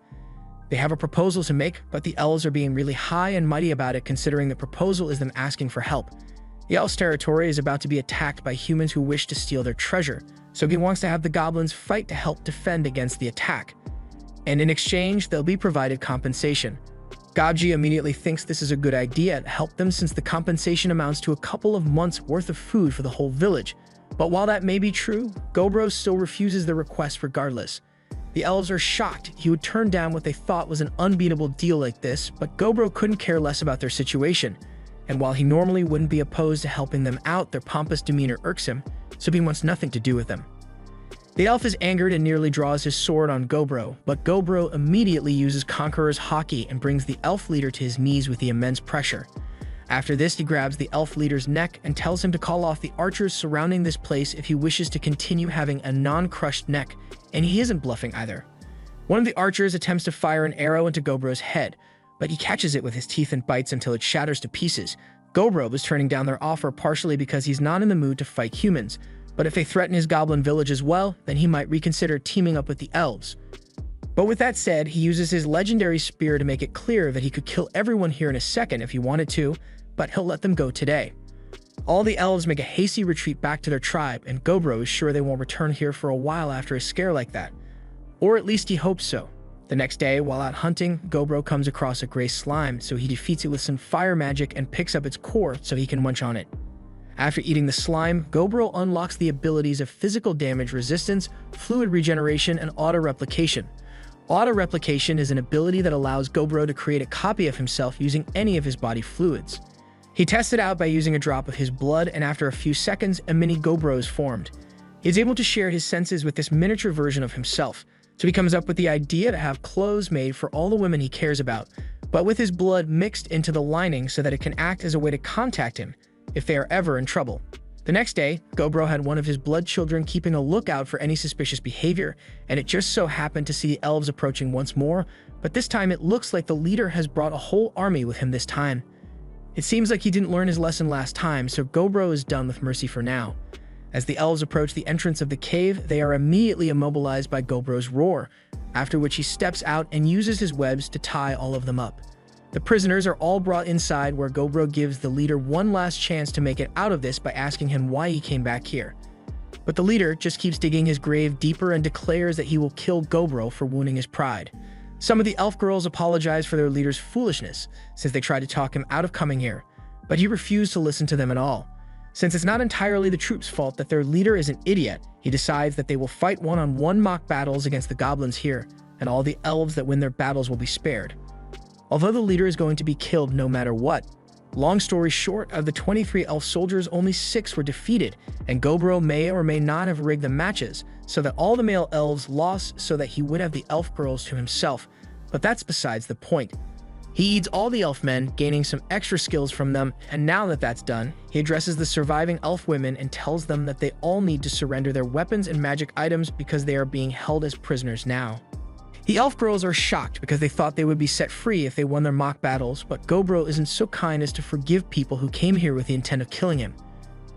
They have a proposal to make, but the elves are being really high and mighty about it considering the proposal is them asking for help. The elf's territory is about to be attacked by humans who wish to steal their treasure, so he wants to have the goblins fight to help defend against the attack. And in exchange, they'll be provided compensation. Gobji immediately thinks this is a good idea to help them since the compensation amounts to a couple of months' worth of food for the whole village. But while that may be true, Gobro still refuses the request regardless. The elves are shocked he would turn down what they thought was an unbeatable deal like this, but Gobro couldn't care less about their situation. And while he normally wouldn't be opposed to helping them out, their pompous demeanor irks him, so he wants nothing to do with them. The elf is angered and nearly draws his sword on Gobro, but Gobro immediately uses Conqueror's Haki and brings the elf leader to his knees with the immense pressure. After this, he grabs the elf leader's neck and tells him to call off the archers surrounding this place if he wishes to continue having a non-crushed neck, and he isn't bluffing either. One of the archers attempts to fire an arrow into Gobro's head, but he catches it with his teeth and bites until it shatters to pieces. Gobro was turning down their offer partially because he's not in the mood to fight humans, but if they threaten his goblin village as well, then he might reconsider teaming up with the elves. But with that said, he uses his legendary spear to make it clear that he could kill everyone here in a second if he wanted to, but he'll let them go today. All the elves make a hasty retreat back to their tribe, and Gobro is sure they won't return here for a while after a scare like that. Or at least he hopes so. The next day, while out hunting, Gobro comes across a gray slime, so he defeats it with some fire magic and picks up its core so he can munch on it. After eating the slime, Gobro unlocks the abilities of physical damage resistance, fluid regeneration, and auto-replication. Auto-replication is an ability that allows Gobro to create a copy of himself using any of his body fluids. He tests it out by using a drop of his blood, and after a few seconds, a mini Gobro is formed. He is able to share his senses with this miniature version of himself, so he comes up with the idea to have clothes made for all the women he cares about, but with his blood mixed into the lining so that it can act as a way to contact him if they are ever in trouble. The next day, Gobro had one of his blood children keeping a lookout for any suspicious behavior, and it just so happened to see the elves approaching once more, but this time it looks like the leader has brought a whole army with him this time. It seems like he didn't learn his lesson last time, so Gobro is done with mercy for now. As the elves approach the entrance of the cave, they are immediately immobilized by Gobro's roar, after which he steps out and uses his webs to tie all of them up. The prisoners are all brought inside, where Gobro gives the leader one last chance to make it out of this by asking him why he came back here. But the leader just keeps digging his grave deeper and declares that he will kill Gobro for wounding his pride. Some of the elf girls apologize for their leader's foolishness, since they tried to talk him out of coming here, but he refused to listen to them at all. Since it's not entirely the troops' fault that their leader is an idiot, he decides that they will fight one-on-one mock battles against the goblins here, and all the elves that win their battles will be spared. Although the leader is going to be killed no matter what, long story short, of the 23 elf soldiers, only 6 were defeated, and Gobro may or may not have rigged the matches so that all the male elves lost so that he would have the elf girls to himself, but that's besides the point. He eats all the elf men, gaining some extra skills from them, and now that that's done, he addresses the surviving elf women and tells them that they all need to surrender their weapons and magic items because they are being held as prisoners now. The elf girls are shocked because they thought they would be set free if they won their mock battles, but Gobro isn't so kind as to forgive people who came here with the intent of killing him.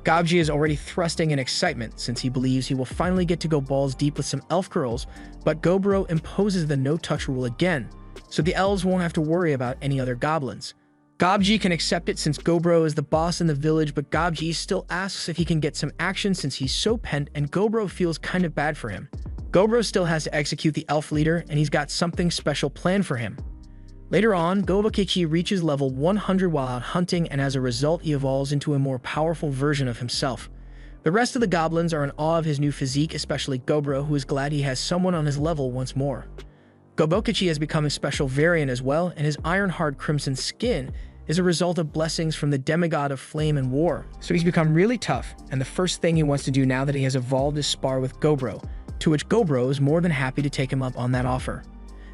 Gobji is already thrusting in excitement since he believes he will finally get to go balls deep with some elf girls, but Gobro imposes the no-touch rule again, so the elves won't have to worry about any other goblins. Gobji can accept it since Gobro is the boss in the village, but Gobji still asks if he can get some action since he's so pent and Gobro feels kind of bad for him. Gobro still has to execute the elf leader, and he's got something special planned for him. Later on, Gobakichi reaches level 100 while out hunting, and as a result, he evolves into a more powerful version of himself. The rest of the goblins are in awe of his new physique, especially Gobro, who is glad he has someone on his level once more. Gobokichi has become a special variant as well, and his iron-hard crimson skin is a result of blessings from the demigod of flame and war. So he's become really tough, and the first thing he wants to do now that he has evolved is spar with Gobro, to which Gobro is more than happy to take him up on that offer.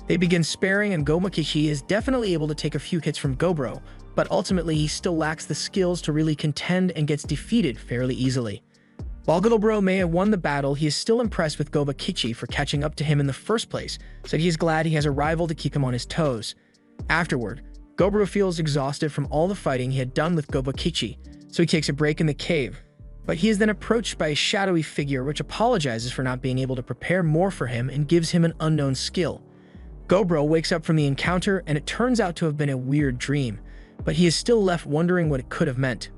They begin sparring, and Gobakichi is definitely able to take a few hits from Gobro, but ultimately he still lacks the skills to really contend and gets defeated fairly easily. While Gobro may have won the battle, he is still impressed with Gobakichi for catching up to him in the first place, so he is glad he has a rival to keep him on his toes. Afterward, Gobro feels exhausted from all the fighting he had done with Gobakichi, so he takes a break in the cave. But he is then approached by a shadowy figure which apologizes for not being able to prepare more for him and gives him an unknown skill. Gobro wakes up from the encounter, and it turns out to have been a weird dream, but he is still left wondering what it could have meant.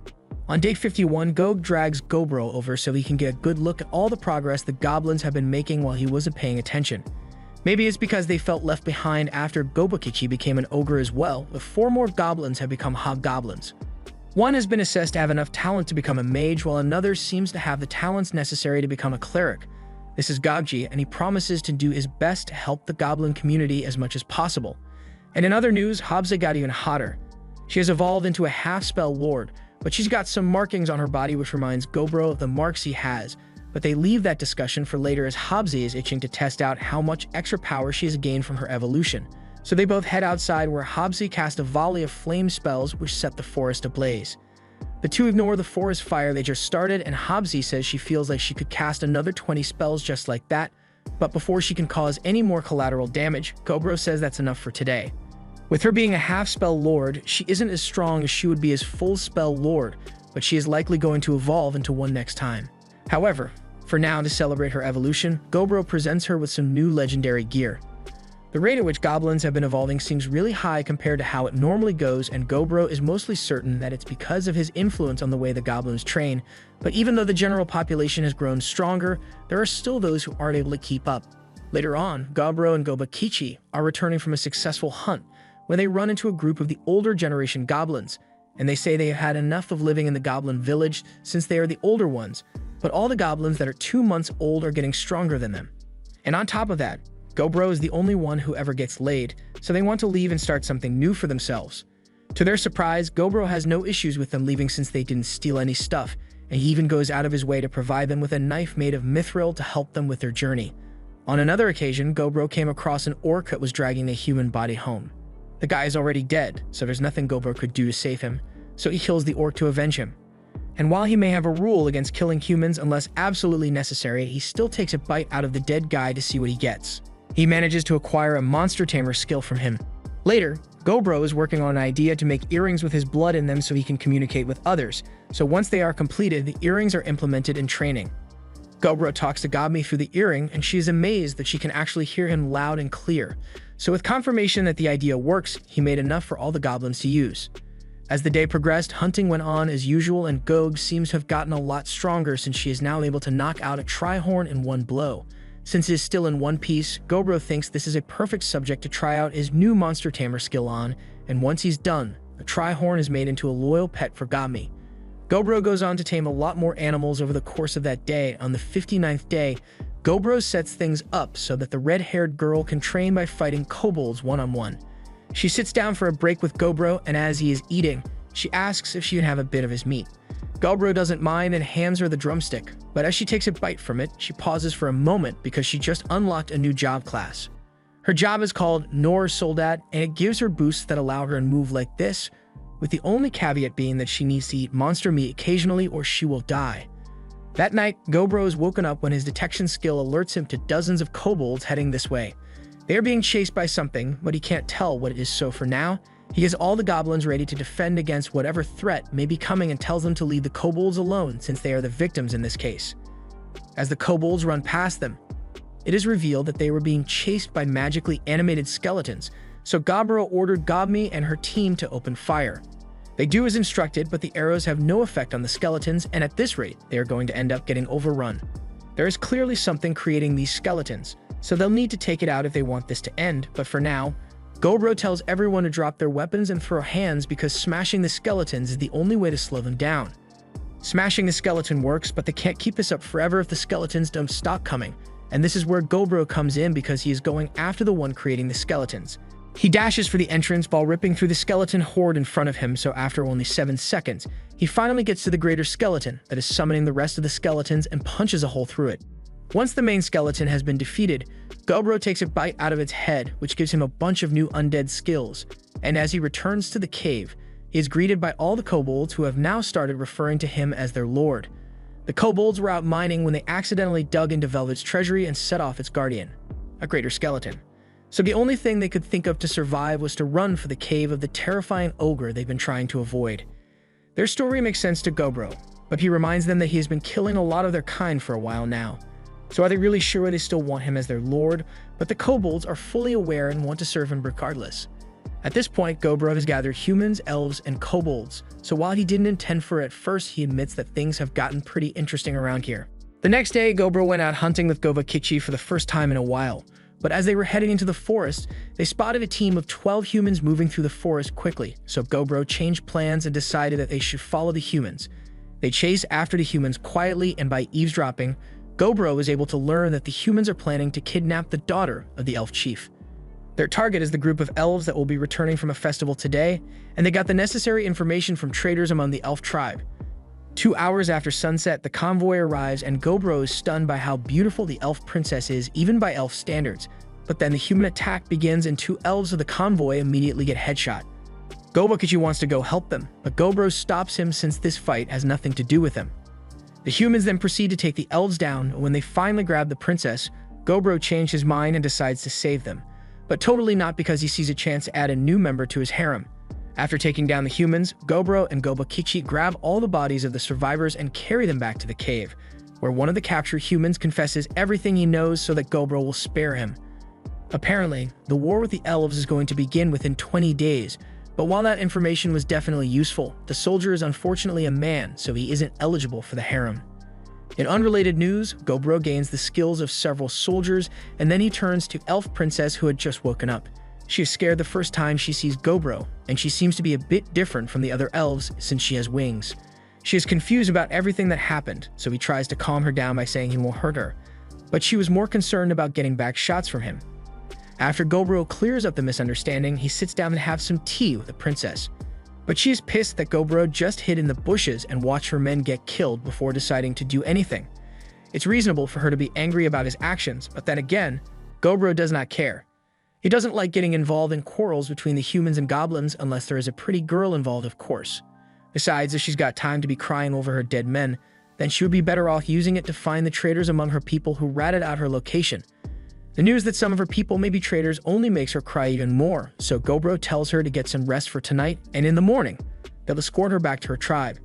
On day 51, Gog drags Gobro over so he can get a good look at all the progress the goblins have been making while he wasn't paying attention. Maybe it's because they felt left behind after Gobakichi became an ogre as well, but 4 more goblins have become hobgoblins. One has been assessed to have enough talent to become a mage, while another seems to have the talents necessary to become a cleric. This is Gogji, and he promises to do his best to help the goblin community as much as possible. And in other news, Habza got even hotter. She has evolved into a half-spell lord, but she's got some markings on her body which reminds Gobro of the marks he has, but they leave that discussion for later as Habzi is itching to test out how much extra power she has gained from her evolution. So they both head outside where Habzi casts a volley of flame spells which set the forest ablaze. The two ignore the forest fire they just started, and Habzi says she feels like she could cast another 20 spells just like that, but before she can cause any more collateral damage, Gobro says that's enough for today. With her being a half-spell lord, she isn't as strong as she would be as full-spell lord, but she is likely going to evolve into one next time. However, for now, to celebrate her evolution, Gobro presents her with some new legendary gear. The rate at which goblins have been evolving seems really high compared to how it normally goes, and Gobro is mostly certain that it's because of his influence on the way the goblins train, but even though the general population has grown stronger, there are still those who aren't able to keep up. Later on, Gobro and Gobakichi are returning from a successful hunt when they run into a group of the older generation goblins, and they say they have had enough of living in the goblin village since they are the older ones, but all the goblins that are 2 months old are getting stronger than them. And on top of that, Gobro is the only one who ever gets laid, so they want to leave and start something new for themselves. To their surprise, Gobro has no issues with them leaving since they didn't steal any stuff, and he even goes out of his way to provide them with a knife made of mithril to help them with their journey. On another occasion, Gobro came across an orc that was dragging a human body home. The guy is already dead, so there's nothing Gobro could do to save him, so he kills the orc to avenge him. And while he may have a rule against killing humans unless absolutely necessary, he still takes a bite out of the dead guy to see what he gets. He manages to acquire a monster tamer skill from him. Later, Gobro is working on an idea to make earrings with his blood in them so he can communicate with others, so once they are completed, the earrings are implemented in training. Gobro talks to Gobmi through the earring, and she is amazed that she can actually hear him loud and clear. So with confirmation that the idea works, he made enough for all the goblins to use. As the day progressed, hunting went on as usual, and Gog seems to have gotten a lot stronger since she is now able to knock out a Tri-Horn in one blow. Since it is still in one piece, Gobro thinks this is a perfect subject to try out his new Monster Tamer skill on, and once he's done, a Tri-Horn is made into a loyal pet for Gobmi. Gobro goes on to tame a lot more animals over the course of that day. On the 59th day, Gobro sets things up so that the red-haired girl can train by fighting kobolds one-on-one. She sits down for a break with Gobro, and as he is eating, she asks if she can have a bit of his meat. Gobro doesn't mind and hands her the drumstick, but as she takes a bite from it, she pauses for a moment because she just unlocked a new job class. Her job is called Nor Soldat, and it gives her boosts that allow her to move like this, with the only caveat being that she needs to eat monster meat occasionally or she will die. That night, Gobro is woken up when his detection skill alerts him to dozens of kobolds heading this way. They are being chased by something, but he can't tell what it is, so for now, he has all the goblins ready to defend against whatever threat may be coming and tells them to leave the kobolds alone since they are the victims in this case. As the kobolds run past them, it is revealed that they were being chased by magically animated skeletons, so Gobro ordered Gobmi and her team to open fire. They do as instructed, but the arrows have no effect on the skeletons, and at this rate, they are going to end up getting overrun. There is clearly something creating these skeletons, so they'll need to take it out if they want this to end, but for now, Gobro tells everyone to drop their weapons and throw hands because smashing the skeletons is the only way to slow them down. Smashing the skeleton works, but they can't keep this up forever if the skeletons don't stop coming, and this is where Gobro comes in because he is going after the one creating the skeletons. He dashes for the entrance while ripping through the skeleton horde in front of him, so after only 7 seconds, he finally gets to the greater skeleton that is summoning the rest of the skeletons and punches a hole through it. Once the main skeleton has been defeated, Gobro takes a bite out of its head, which gives him a bunch of new undead skills, and as he returns to the cave, he is greeted by all the kobolds who have now started referring to him as their lord. The kobolds were out mining when they accidentally dug into Velvet's treasury and set off its guardian, a greater skeleton. So the only thing they could think of to survive was to run for the cave of the terrifying ogre they've been trying to avoid. Their story makes sense to Gobro, but he reminds them that he has been killing a lot of their kind for a while now. So are they really sure they still want him as their lord? But the kobolds are fully aware and want to serve him regardless. At this point, Gobro has gathered humans, elves, and kobolds, so while he didn't intend for it at first, he admits that things have gotten pretty interesting around here. The next day, Gobro went out hunting with Govakichi for the first time in a while. But as they were heading into the forest, they spotted a team of 12 humans moving through the forest quickly, so Gobro changed plans and decided that they should follow the humans. They chase after the humans quietly, and by eavesdropping, Gobro is able to learn that the humans are planning to kidnap the daughter of the elf chief. Their target is the group of elves that will be returning from a festival today, and they got the necessary information from traders among the elf tribe. 2 hours after sunset, the convoy arrives, and Gobro is stunned by how beautiful the elf princess is, even by elf standards. But then the human attack begins, and 2 elves of the convoy immediately get headshot. Govakichi wants to go help them, but Gobro stops him since this fight has nothing to do with him. The humans then proceed to take the elves down, and when they finally grab the princess, Gobro changes his mind and decides to save them. But totally not because he sees a chance to add a new member to his harem. After taking down the humans, Gobro and Govakichi grab all the bodies of the survivors and carry them back to the cave, where one of the captured humans confesses everything he knows so that Gobro will spare him. Apparently, the war with the elves is going to begin within 20 days, but while that information was definitely useful, the soldier is unfortunately a man, so he isn't eligible for the harem. In unrelated news, Gobro gains the skills of several soldiers, and then he turns to Elf Princess who had just woken up. She is scared the first time she sees Gobro, and she seems to be a bit different from the other elves since she has wings. She is confused about everything that happened, so he tries to calm her down by saying he won't hurt her, but she was more concerned about getting back shots from him. After Gobro clears up the misunderstanding, he sits down and has some tea with the princess. But she is pissed that Gobro just hid in the bushes and watched her men get killed before deciding to do anything. It's reasonable for her to be angry about his actions, but then again, Gobro does not care. He doesn't like getting involved in quarrels between the humans and goblins unless there is a pretty girl involved, of course. Besides, if she's got time to be crying over her dead men, then she would be better off using it to find the traitors among her people who ratted out her location. The news that some of her people may be traitors only makes her cry even more, so Gobro tells her to get some rest for tonight, and in the morning, they'll escort her back to her tribe.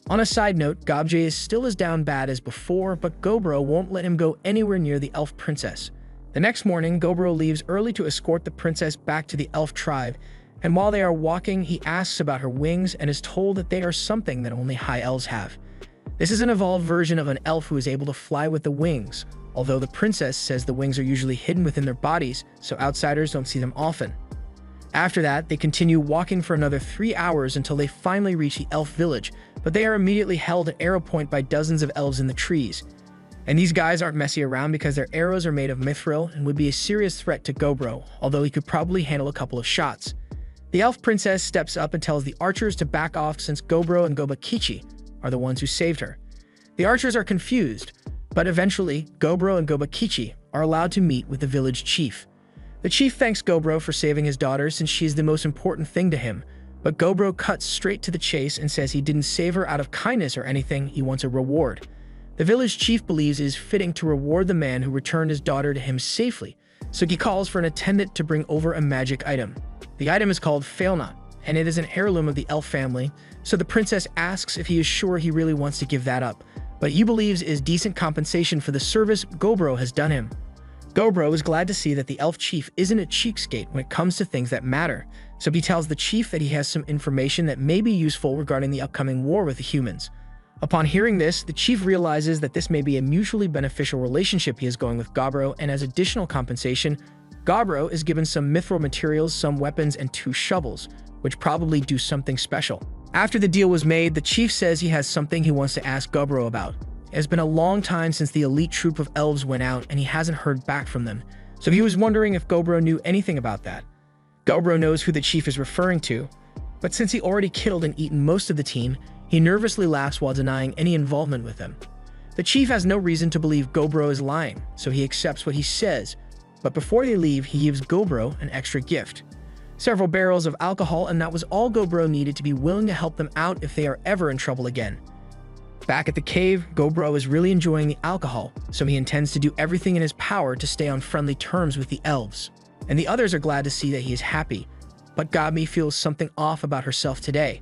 On a side note, Gobje is still as down bad as before, but Gobro won't let him go anywhere near the elf princess. The next morning, Gobro leaves early to escort the princess back to the elf tribe, And while they are walking, he asks about her wings and is told that they are something that only high elves have. This is an evolved version of an elf who is able to fly with the wings, although the princess says the wings are usually hidden within their bodies, so outsiders don't see them often. After that, they continue walking for another 3 hours until they finally reach the elf village, but they are immediately held at arrow point by dozens of elves in the trees. And these guys aren't messy around because their arrows are made of mithril and would be a serious threat to Gobro, although he could probably handle a couple of shots. The elf princess steps up and tells the archers to back off since Gobro and Gobakichi are the ones who saved her. The archers are confused, but eventually Gobro and Gobakichi are allowed to meet with the village chief. The chief thanks Gobro for saving his daughter since she is the most important thing to him, but Gobro cuts straight to the chase and says he didn't save her out of kindness or anything, he wants a reward. The village chief believes it is fitting to reward the man who returned his daughter to him safely, so he calls for an attendant to bring over a magic item. The item is called Failnaught, and it is an heirloom of the elf family, so the princess asks if he is sure he really wants to give that up, but he believes it is decent compensation for the service Gobro has done him. Gobro is glad to see that the elf chief isn't a cheapskate when it comes to things that matter, so he tells the chief that he has some information that may be useful regarding the upcoming war with the humans. Upon hearing this, the chief realizes that this may be a mutually beneficial relationship he is going with Gobro, and as additional compensation, Gobro is given some mithril materials, some weapons, and 2 shovels, which probably do something special. After the deal was made, the chief says he has something he wants to ask Gobro about. It has been a long time since the elite troop of elves went out, and he hasn't heard back from them, so he was wondering if Gobro knew anything about that. Gobro knows who the chief is referring to, but since he already killed and eaten most of the team, he nervously laughs while denying any involvement with them. The chief has no reason to believe Gobro is lying, so he accepts what he says, but before they leave, he gives Gobro an extra gift. Several barrels of alcohol, and that was all Gobro needed to be willing to help them out if they are ever in trouble again. Back at the cave, Gobro is really enjoying the alcohol, so he intends to do everything in his power to stay on friendly terms with the elves. And the others are glad to see that he is happy, but Gabmi feels something off about herself today.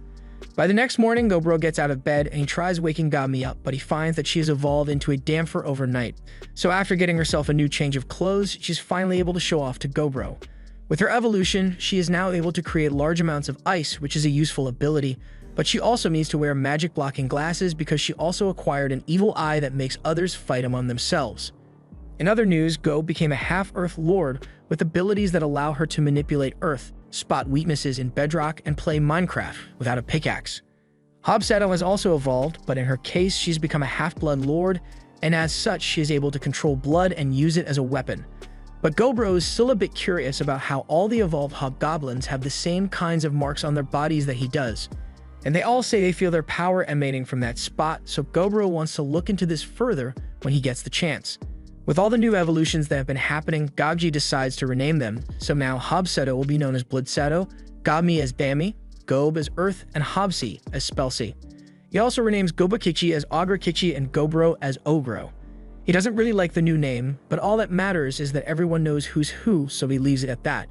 By the next morning, Gobro gets out of bed and he tries waking Gabmi up, but he finds that she has evolved into a Damfer overnight. So after getting herself a new change of clothes, she's finally able to show off to Gobro. With her evolution, she is now able to create large amounts of ice, which is a useful ability, but she also needs to wear magic-blocking glasses because she also acquired an evil eye that makes others fight among themselves. In other news, Go became a half-Earth lord with abilities that allow her to manipulate Earth, spot weaknesses in Bedrock, and play Minecraft without a pickaxe. Hobseto has also evolved, but in her case, she's become a half-blood lord, and as such, she is able to control blood and use it as a weapon. But Gobro is still a bit curious about how all the evolved hobgoblins have the same kinds of marks on their bodies that he does. And they all say they feel their power emanating from that spot, so Gobro wants to look into this further when he gets the chance. With all the new evolutions that have been happening, Gabji decides to rename them, so now Hobseto will be known as Bloodseto, Gabmi as Dami, Gob as Earth, and Hobsi as Spelsi. He also renames Gobakichi as Ograkichi and Gobro as Ogro. He doesn't really like the new name, but all that matters is that everyone knows who's who, so he leaves it at that.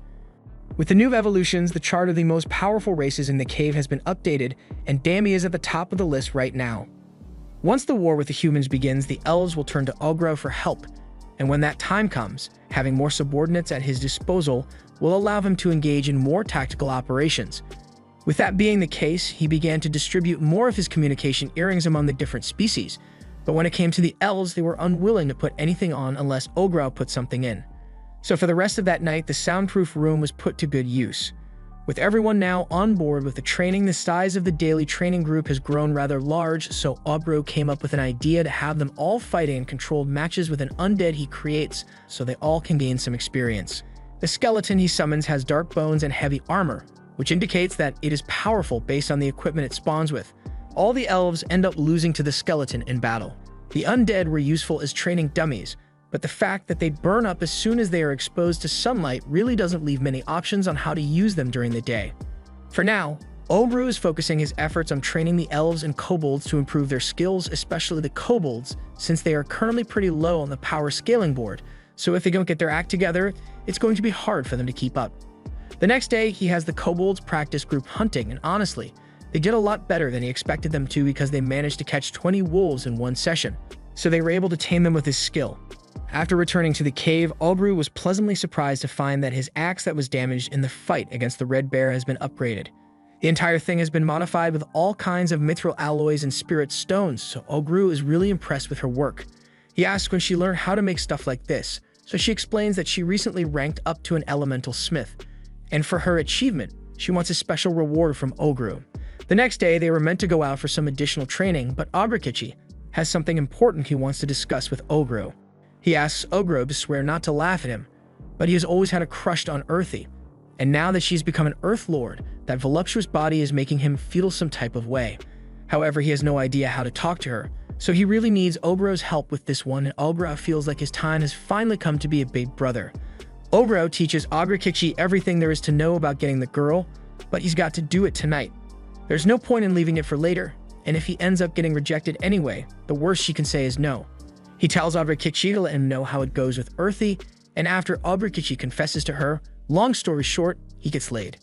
With the new evolutions, the chart of the most powerful races in the cave has been updated, and Dami is at the top of the list right now. Once the war with the humans begins, the elves will turn to Ogro for help, and when that time comes, having more subordinates at his disposal will allow him to engage in more tactical operations. With that being the case, he began to distribute more of his communication earrings among the different species, but when it came to the elves, they were unwilling to put anything on unless Ogro put something in. So for the rest of that night, the soundproof room was put to good use. With everyone now on board with the training, the size of the daily training group has grown rather large, so Ogro came up with an idea to have them all fighting in controlled matches with an undead he creates, so they all can gain some experience. The skeleton he summons has dark bones and heavy armor, which indicates that it is powerful based on the equipment it spawns with. All the elves end up losing to the skeleton in battle. The undead were useful as training dummies, but the fact that they burn up as soon as they are exposed to sunlight really doesn't leave many options on how to use them during the day. For now, Ogro is focusing his efforts on training the elves and kobolds to improve their skills, especially the kobolds, since they are currently pretty low on the power scaling board, so if they don't get their act together, it's going to be hard for them to keep up. The next day, he has the kobolds practice group hunting, and honestly, they did a lot better than he expected them to because they managed to catch 20 wolves in one session, so they were able to tame them with his skill. After returning to the cave, Obru was pleasantly surprised to find that his axe that was damaged in the fight against the Red Bear has been upgraded. The entire thing has been modified with all kinds of mithril alloys and spirit stones, so Obru is really impressed with her work. He asks when she learned how to make stuff like this, so she explains that she recently ranked up to an elemental smith, and for her achievement, she wants a special reward from Ogru. The next day, they were meant to go out for some additional training, but Abrakichi has something important he wants to discuss with Ogru. He asks Ogru to swear not to laugh at him, but he has always had a crush on Earthy, and now that she's become an Earth Lord, that voluptuous body is making him feel some type of way. However, he has no idea how to talk to her, so he really needs Obru's help with this one, and Obru feels like his time has finally come to be a big brother. Obru teaches Abrakichi everything there is to know about getting the girl, but he's got to do it tonight. There's no point in leaving it for later, and if he ends up getting rejected anyway, the worst she can say is no. He tells Abrakichi to let him know how it goes with Earthy, and after Abrakichi confesses to her, long story short, he gets laid.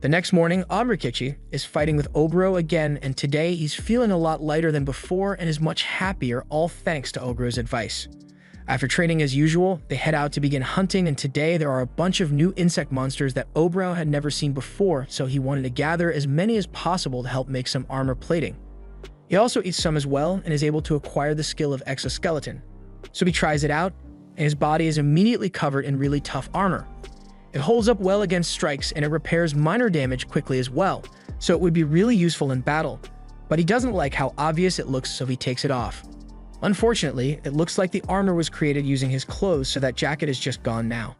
The next morning, Abrakichi is fighting with Obru again, and today he's feeling a lot lighter than before and is much happier, all thanks to Ogru's advice. After training as usual, they head out to begin hunting, and today there are a bunch of new insect monsters that Obru had never seen before, so he wanted to gather as many as possible to help make some armor plating. He also eats some as well and is able to acquire the skill of exoskeleton. So he tries it out, and his body is immediately covered in really tough armor. It holds up well against strikes, and it repairs minor damage quickly as well, so it would be really useful in battle. But he doesn't like how obvious it looks, so he takes it off. Unfortunately, it looks like the armor was created using his clothes, so that jacket is just gone now.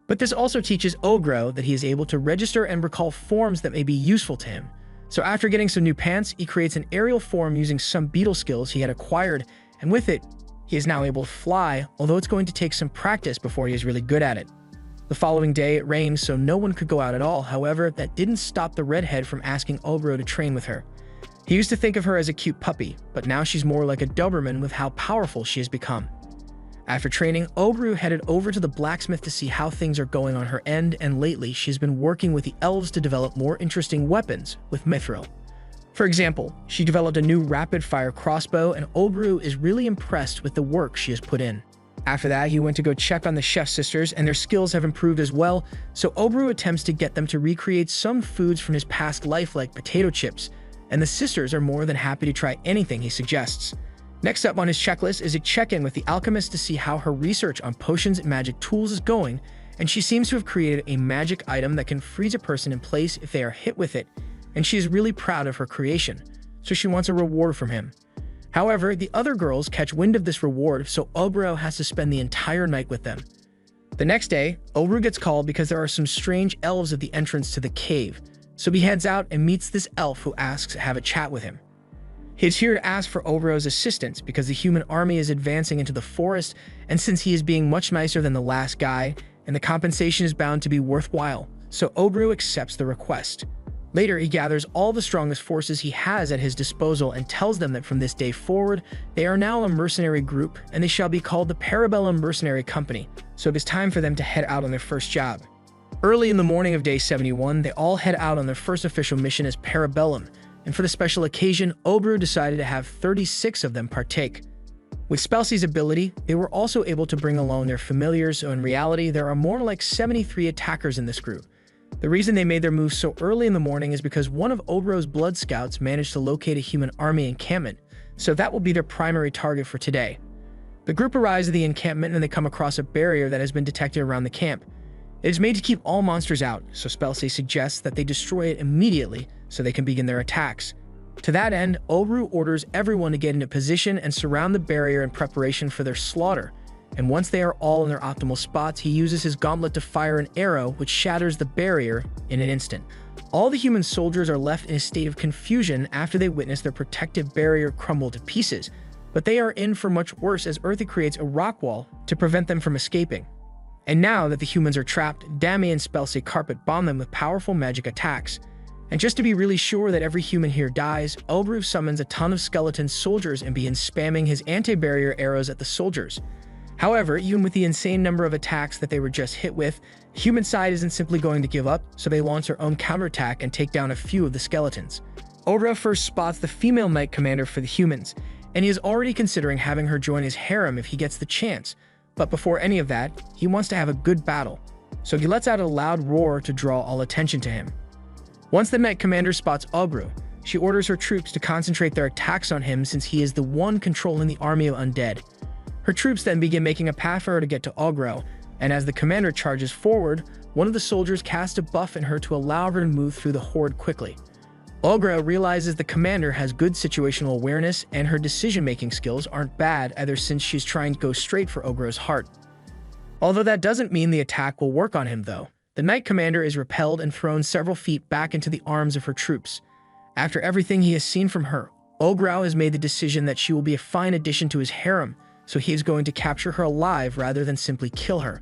But this also teaches Ogru that he is able to register and recall forms that may be useful to him. So after getting some new pants, he creates an aerial form using some beetle skills he had acquired, and with it, he is now able to fly, although it's going to take some practice before he is really good at it. The following day, it rained, so no one could go out at all. However, that didn't stop the redhead from asking Obru to train with her. He used to think of her as a cute puppy, but now she's more like a Doberman with how powerful she has become. After training, Obru headed over to the blacksmith to see how things are going on her end, and lately she's been working with the elves to develop more interesting weapons with mithril. For example, she developed a new rapid-fire crossbow, and Obru is really impressed with the work she has put in. After that, he went to go check on the chef sisters, and their skills have improved as well, so Obru attempts to get them to recreate some foods from his past life like potato chips, and the sisters are more than happy to try anything he suggests. Next up on his checklist is a check-in with the alchemist to see how her research on potions and magic tools is going, and she seems to have created a magic item that can freeze a person in place if they are hit with it, and she is really proud of her creation, so she wants a reward from him. However, the other girls catch wind of this reward, so Obru has to spend the entire night with them. The next day, Obru gets called because there are some strange elves at the entrance to the cave, so he heads out and meets this elf who asks to have a chat with him. He's here to ask for Obru's assistance because the human army is advancing into the forest, and since he is being much nicer than the last guy, and the compensation is bound to be worthwhile, so Obru accepts the request. Later, he gathers all the strongest forces he has at his disposal and tells them that from this day forward, they are now a mercenary group, and they shall be called the Parabellum Mercenary Company, so it is time for them to head out on their first job. Early in the morning of day 71, they all head out on their first official mission as Parabellum, and for the special occasion, Obru decided to have 36 of them partake. With Spelsey's ability, they were also able to bring along their familiars, so in reality, there are more like 73 attackers in this group. The reason they made their move so early in the morning is because one of Obru's blood scouts managed to locate a human army encampment, so that will be their primary target for today. The group arrives at the encampment and they come across a barrier that has been detected around the camp. It is made to keep all monsters out, so Spelsey suggests that they destroy it immediately so they can begin their attacks. To that end, Obru orders everyone to get into position and surround the barrier in preparation for their slaughter, and once they are all in their optimal spots, he uses his gauntlet to fire an arrow which shatters the barrier in an instant. All the human soldiers are left in a state of confusion after they witness their protective barrier crumble to pieces, but they are in for much worse as Earthy creates a rock wall to prevent them from escaping. And now that the humans are trapped, Dami and Spelsey carpet bomb them with powerful magic attacks. And just to be really sure that every human here dies, Obru summons a ton of skeleton soldiers and begins spamming his anti-barrier arrows at the soldiers. However, even with the insane number of attacks that they were just hit with, the human side isn't simply going to give up, so they launch their own counterattack and take down a few of the skeletons. Obru first spots the female knight commander for the humans, and he is already considering having her join his harem if he gets the chance, But before any of that, he wants to have a good battle, so he lets out a loud roar to draw all attention to him. Once the Knight Commander spots Ogru, she orders her troops to concentrate their attacks on him since he is the one controlling the army of undead. Her troops then begin making a path for her to get to Ogru, and as the commander charges forward, one of the soldiers casts a buff in her to allow her to move through the horde quickly. Ogru realizes the commander has good situational awareness and her decision-making skills aren't bad either since she's trying to go straight for Ogru's heart. Although that doesn't mean the attack will work on him though. The Knight Commander is repelled and thrown several feet back into the arms of her troops. After everything he has seen from her, Ogru has made the decision that she will be a fine addition to his harem, so he is going to capture her alive rather than simply kill her.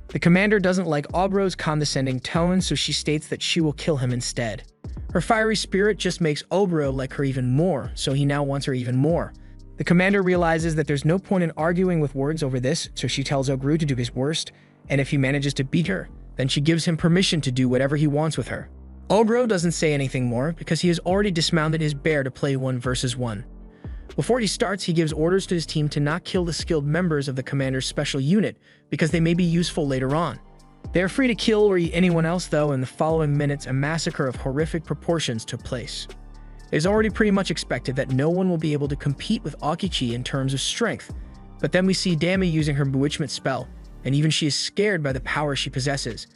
The commander doesn't like Ogru's condescending tone, so she states that she will kill him instead. Her fiery spirit just makes Ogru like her even more, so he now wants her even more. The commander realizes that there's no point in arguing with words over this, so she tells Ogru to do his worst, and if he manages to beat her, then she gives him permission to do whatever he wants with her. Ogru doesn't say anything more because he has already dismounted his bear to play 1 versus 1. Before he starts, he gives orders to his team to not kill the skilled members of the commander's special unit because they may be useful later on. They are free to kill or eat anyone else though. In the following minutes, a massacre of horrific proportions took place. It is already pretty much expected that no one will be able to compete with Akechi in terms of strength, but then we see Dami using her bewitchment spell, and even she is scared by the power she possesses.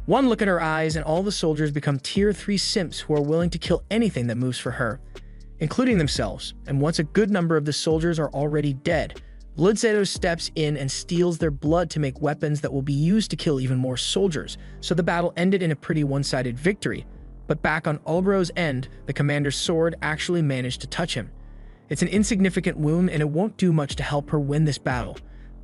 One look at her eyes and all the soldiers become tier 3 simps who are willing to kill anything that moves for her, including themselves, and once a good number of the soldiers are already dead, Bloodsedo steps in and steals their blood to make weapons that will be used to kill even more soldiers, so the battle ended in a pretty one-sided victory. But back on Ogru's end, the commander's sword actually managed to touch him. It's an insignificant wound and it won't do much to help her win this battle,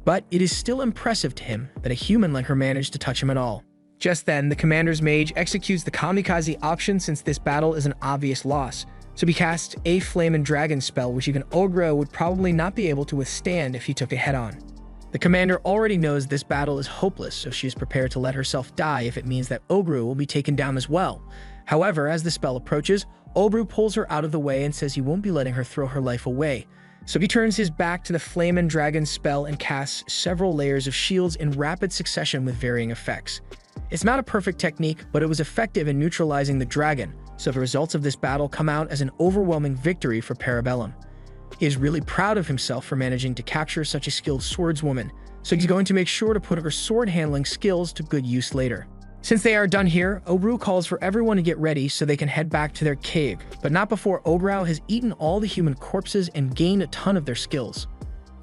but it is still impressive to him that a human like her managed to touch him at all. Just then, the commander's mage executes the kamikaze option since this battle is an obvious loss, so he casts a Flame and Dragon spell which even Ogru would probably not be able to withstand if he took it head-on. The commander already knows this battle is hopeless, so she is prepared to let herself die if it means that Ogru will be taken down as well. However, as the spell approaches, Ogru pulls her out of the way and says he won't be letting her throw her life away. So he turns his back to the Flame and Dragon spell and casts several layers of shields in rapid succession with varying effects. It's not a perfect technique, but it was effective in neutralizing the dragon, so the results of this battle come out as an overwhelming victory for Parabellum. He is really proud of himself for managing to capture such a skilled swordswoman, so he's going to make sure to put her sword handling skills to good use later. Since they are done here, Ogru calls for everyone to get ready so they can head back to their cave, but not before Ogru has eaten all the human corpses and gained a ton of their skills.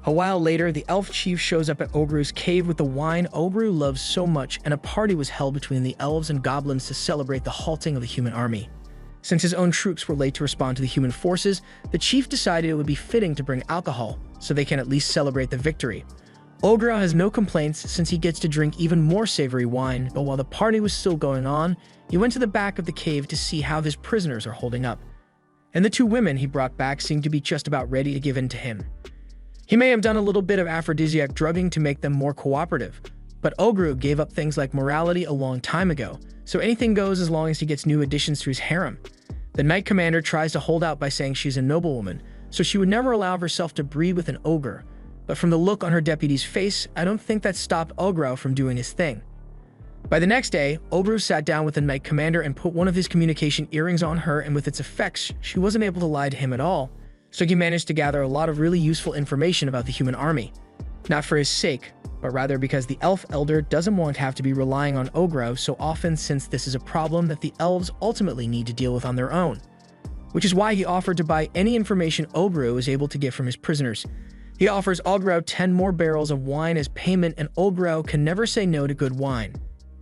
A while later, the elf chief shows up at Ogru's cave with the wine Ogru loves so much, and a party was held between the elves and goblins to celebrate the halting of the human army. Since his own troops were late to respond to the human forces, the chief decided it would be fitting to bring alcohol, so they can at least celebrate the victory. Ogru has no complaints since he gets to drink even more savory wine, but while the party was still going on, he went to the back of the cave to see how his prisoners are holding up. And the 2 women he brought back seemed to be just about ready to give in to him. He may have done a little bit of aphrodisiac drugging to make them more cooperative, but Ogru gave up things like morality a long time ago, so anything goes as long as he gets new additions to his harem. The Knight Commander tries to hold out by saying she's a noblewoman, so she would never allow herself to breed with an ogre, but from the look on her deputy's face, I don't think that stopped Ogru from doing his thing. By the next day, Ogru sat down with the Knight Commander and put one of his communication earrings on her, and with its effects, she wasn't able to lie to him at all, so he managed to gather a lot of really useful information about the human army. Not for his sake, but rather because the elf elder doesn't want to have to be relying on Ogru so often, since this is a problem that the elves ultimately need to deal with on their own. Which is why he offered to buy any information Ogru is able to get from his prisoners. He offers Ogru 10 more barrels of wine as payment, and Ogru can never say no to good wine.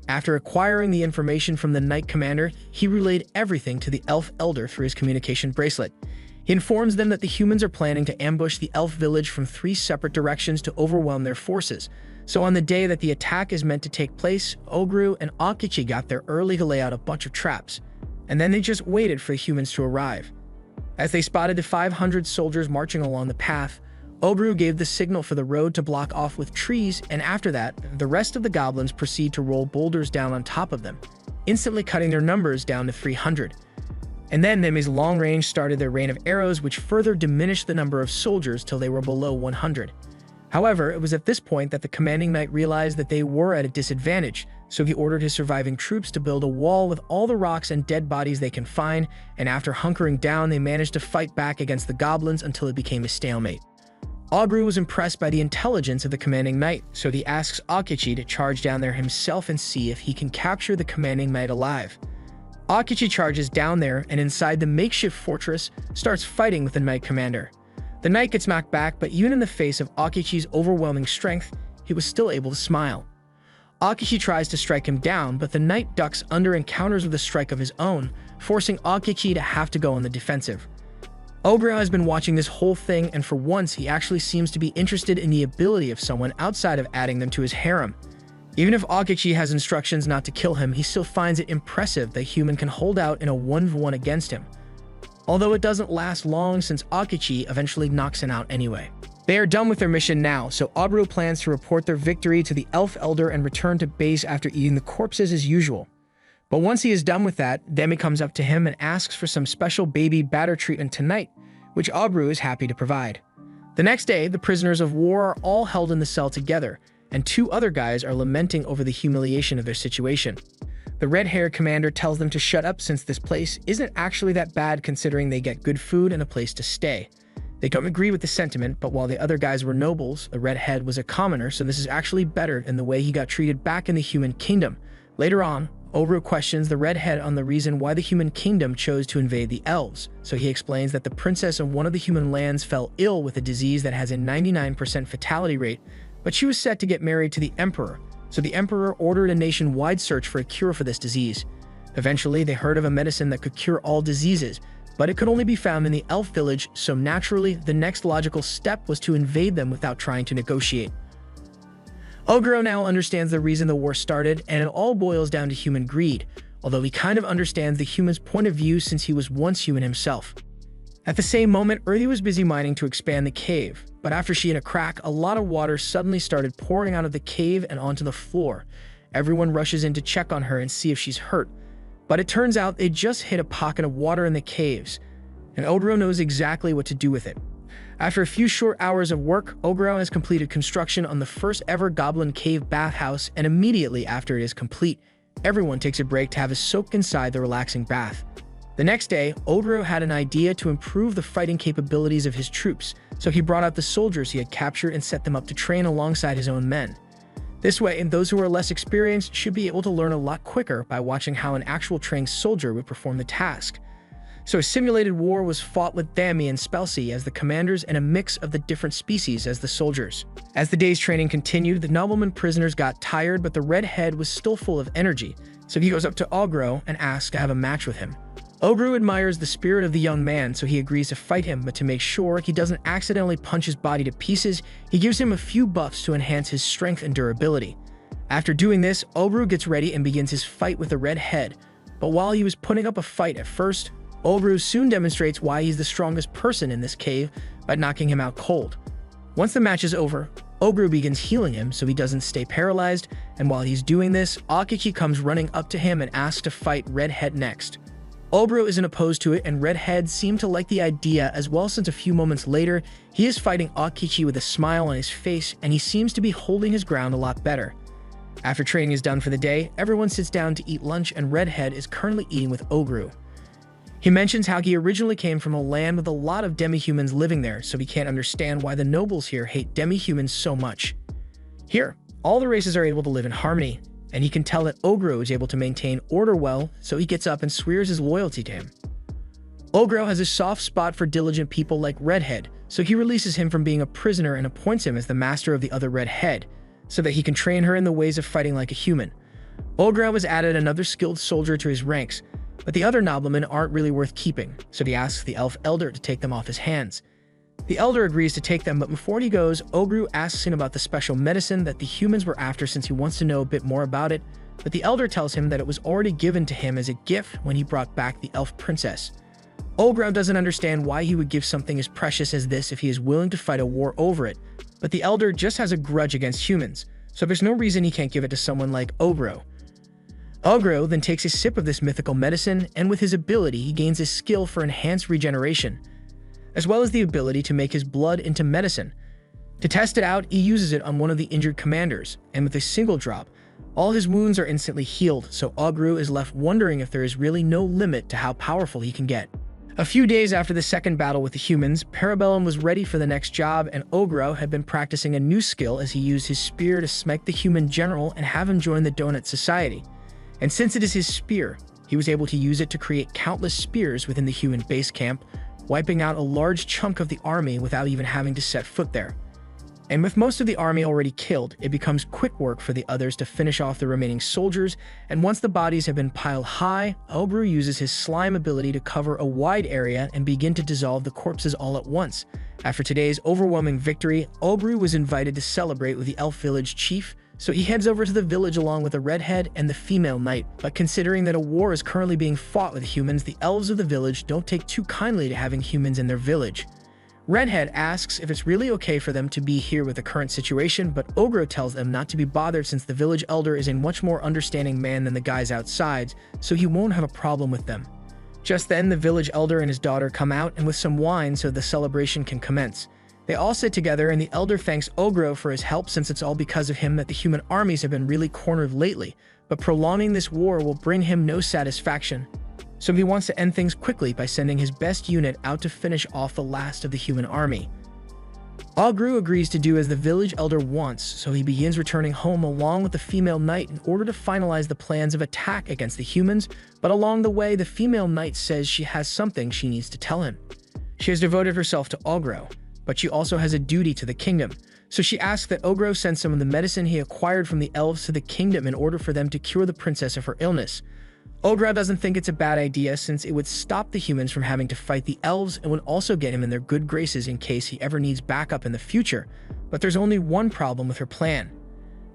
After acquiring the information from the Knight Commander, he relayed everything to the elf elder through his communication bracelet. He informs them that the humans are planning to ambush the elf village from 3 separate directions to overwhelm their forces. So on the day that the attack is meant to take place, Ogru and Akechi got there early to lay out a bunch of traps, and then they just waited for the humans to arrive. As they spotted the 500 soldiers marching along the path, Ogru gave the signal for the road to block off with trees, and after that, the rest of the goblins proceed to roll boulders down on top of them, instantly cutting their numbers down to 300. And then Nemi's long range started their rain of arrows, which further diminished the number of soldiers till they were below 100. However, it was at this point that the commanding knight realized that they were at a disadvantage, so he ordered his surviving troops to build a wall with all the rocks and dead bodies they can find, and after hunkering down, they managed to fight back against the goblins until it became a stalemate. Ogru was impressed by the intelligence of the commanding knight, so he asks Akechi to charge down there himself and see if he can capture the commanding knight alive. Akechi charges down there and inside the makeshift fortress starts fighting with the knight commander. The knight gets knocked back, but even in the face of Akechi's overwhelming strength, he was still able to smile. Akechi tries to strike him down, but the knight ducks under and counters with a strike of his own, forcing Akechi to have to go on the defensive. Ogro has been watching this whole thing, and for once he actually seems to be interested in the ability of someone outside of adding them to his harem. Even if Akechi has instructions not to kill him, he still finds it impressive that Human can hold out in a 1v1 against him. Although it doesn't last long since Akechi eventually knocks him out anyway. They are done with their mission now, so Ogro plans to report their victory to the Elf Elder and return to base after eating the corpses as usual. But once he is done with that, Demi comes up to him and asks for some special baby batter treatment tonight, which Ogro is happy to provide. The next day, the prisoners of war are all held in the cell together, and two other guys are lamenting over the humiliation of their situation. The red-haired commander tells them to shut up since this place isn't actually that bad considering they get good food and a place to stay. They don't agree with the sentiment, but while the other guys were nobles, the redhead was a commoner, so this is actually better than the way he got treated back in the human kingdom. Later on, Ogro questions the redhead on the reason why the human kingdom chose to invade the elves, so he explains that the princess of one of the human lands fell ill with a disease that has a 99% fatality rate, but she was set to get married to the emperor, so the emperor ordered a nationwide search for a cure for this disease. Eventually, they heard of a medicine that could cure all diseases, but it could only be found in the elf village, so naturally, the next logical step was to invade them without trying to negotiate. Ogro now understands the reason the war started, and it all boils down to human greed, although he kind of understands the human's point of view since he was once human himself. At the same moment, Earthy was busy mining to expand the cave, but after she hit a crack, a lot of water suddenly started pouring out of the cave and onto the floor. Everyone rushes in to check on her and see if she's hurt, but it turns out they just hit a pocket of water in the caves, and Ogro knows exactly what to do with it. After a few short hours of work, Ogro has completed construction on the first ever goblin cave bathhouse, and immediately after it is complete, everyone takes a break to have a soak inside the relaxing bath. The next day, Ogro had an idea to improve the fighting capabilities of his troops, so he brought out the soldiers he had captured and set them up to train alongside his own men. This way, those who are less experienced should be able to learn a lot quicker by watching how an actual trained soldier would perform the task. So a simulated war was fought with Dami and Spelsey as the commanders and a mix of the different species as the soldiers. As the day's training continued, the nobleman prisoners got tired, but the redhead was still full of energy, so he goes up to Ogro and asks to have a match with him. Ogro admires the spirit of the young man, so he agrees to fight him, but to make sure he doesn't accidentally punch his body to pieces, he gives him a few buffs to enhance his strength and durability. After doing this, Ogro gets ready and begins his fight with the redhead, but while he was putting up a fight at first, Ogro soon demonstrates why he's the strongest person in this cave by knocking him out cold. Once the match is over, Ogro begins healing him so he doesn't stay paralyzed, and while he's doing this, Akechi comes running up to him and asks to fight Redhead next. Ogro isn't opposed to it, and Redhead seemed to like the idea as well, since a few moments later, he is fighting Akechi with a smile on his face, and he seems to be holding his ground a lot better. After training is done for the day, everyone sits down to eat lunch, and Redhead is currently eating with Ogro. He mentions how he originally came from a land with a lot of demi-humans living there, so he can't understand why the nobles here hate demi-humans so much. Here, all the races are able to live in harmony, and he can tell that Ogro is able to maintain order well, so he gets up and swears his loyalty to him. Ogro has a soft spot for diligent people like Redhead, so he releases him from being a prisoner and appoints him as the master of the other Redhead, so that he can train her in the ways of fighting like a human. Ogro has added another skilled soldier to his ranks, but the other noblemen aren't really worth keeping, so he asks the elf elder to take them off his hands. The elder agrees to take them, but before he goes, Ogro asks him about the special medicine that the humans were after since he wants to know a bit more about it, but the elder tells him that it was already given to him as a gift when he brought back the elf princess. Ogro doesn't understand why he would give something as precious as this if he is willing to fight a war over it, but the elder just has a grudge against humans, so there's no reason he can't give it to someone like Ogro. Ogro then takes a sip of this mythical medicine, and with his ability, he gains a skill for enhanced regeneration, as well as the ability to make his blood into medicine. To test it out, he uses it on one of the injured commanders, and with a single drop, all his wounds are instantly healed, so Ogru is left wondering if there is really no limit to how powerful he can get. A few days after the second battle with the humans, Parabellum was ready for the next job, and Ogro had been practicing a new skill as he used his spear to smite the human general and have him join the Donut Society. And since it is his spear, he was able to use it to create countless spears within the human base camp, wiping out a large chunk of the army without even having to set foot there. And with most of the army already killed, it becomes quick work for the others to finish off the remaining soldiers, and once the bodies have been piled high, Obru uses his slime ability to cover a wide area and begin to dissolve the corpses all at once. After today's overwhelming victory, Obru was invited to celebrate with the elf village chief, so he heads over to the village along with the redhead and the female knight. But considering that a war is currently being fought with humans, the elves of the village don't take too kindly to having humans in their village. Redhead asks if it's really okay for them to be here with the current situation, but Ogro tells them not to be bothered since the village elder is a much more understanding man than the guys outside, so he won't have a problem with them. Just then, the village elder and his daughter come out and with some wine so the celebration can commence. They all sit together and the elder thanks Ogro for his help since it's all because of him that the human armies have been really cornered lately, but prolonging this war will bring him no satisfaction. So he wants to end things quickly by sending his best unit out to finish off the last of the human army. Ogru agrees to do as the village elder wants, so he begins returning home along with the female knight in order to finalize the plans of attack against the humans, but along the way the female knight says she has something she needs to tell him. She has devoted herself to Ogro, but she also has a duty to the kingdom, so she asks that Ogro send some of the medicine he acquired from the elves to the kingdom in order for them to cure the princess of her illness. Ogro doesn't think it's a bad idea since it would stop the humans from having to fight the elves and would also get him in their good graces in case he ever needs backup in the future, but there's only one problem with her plan.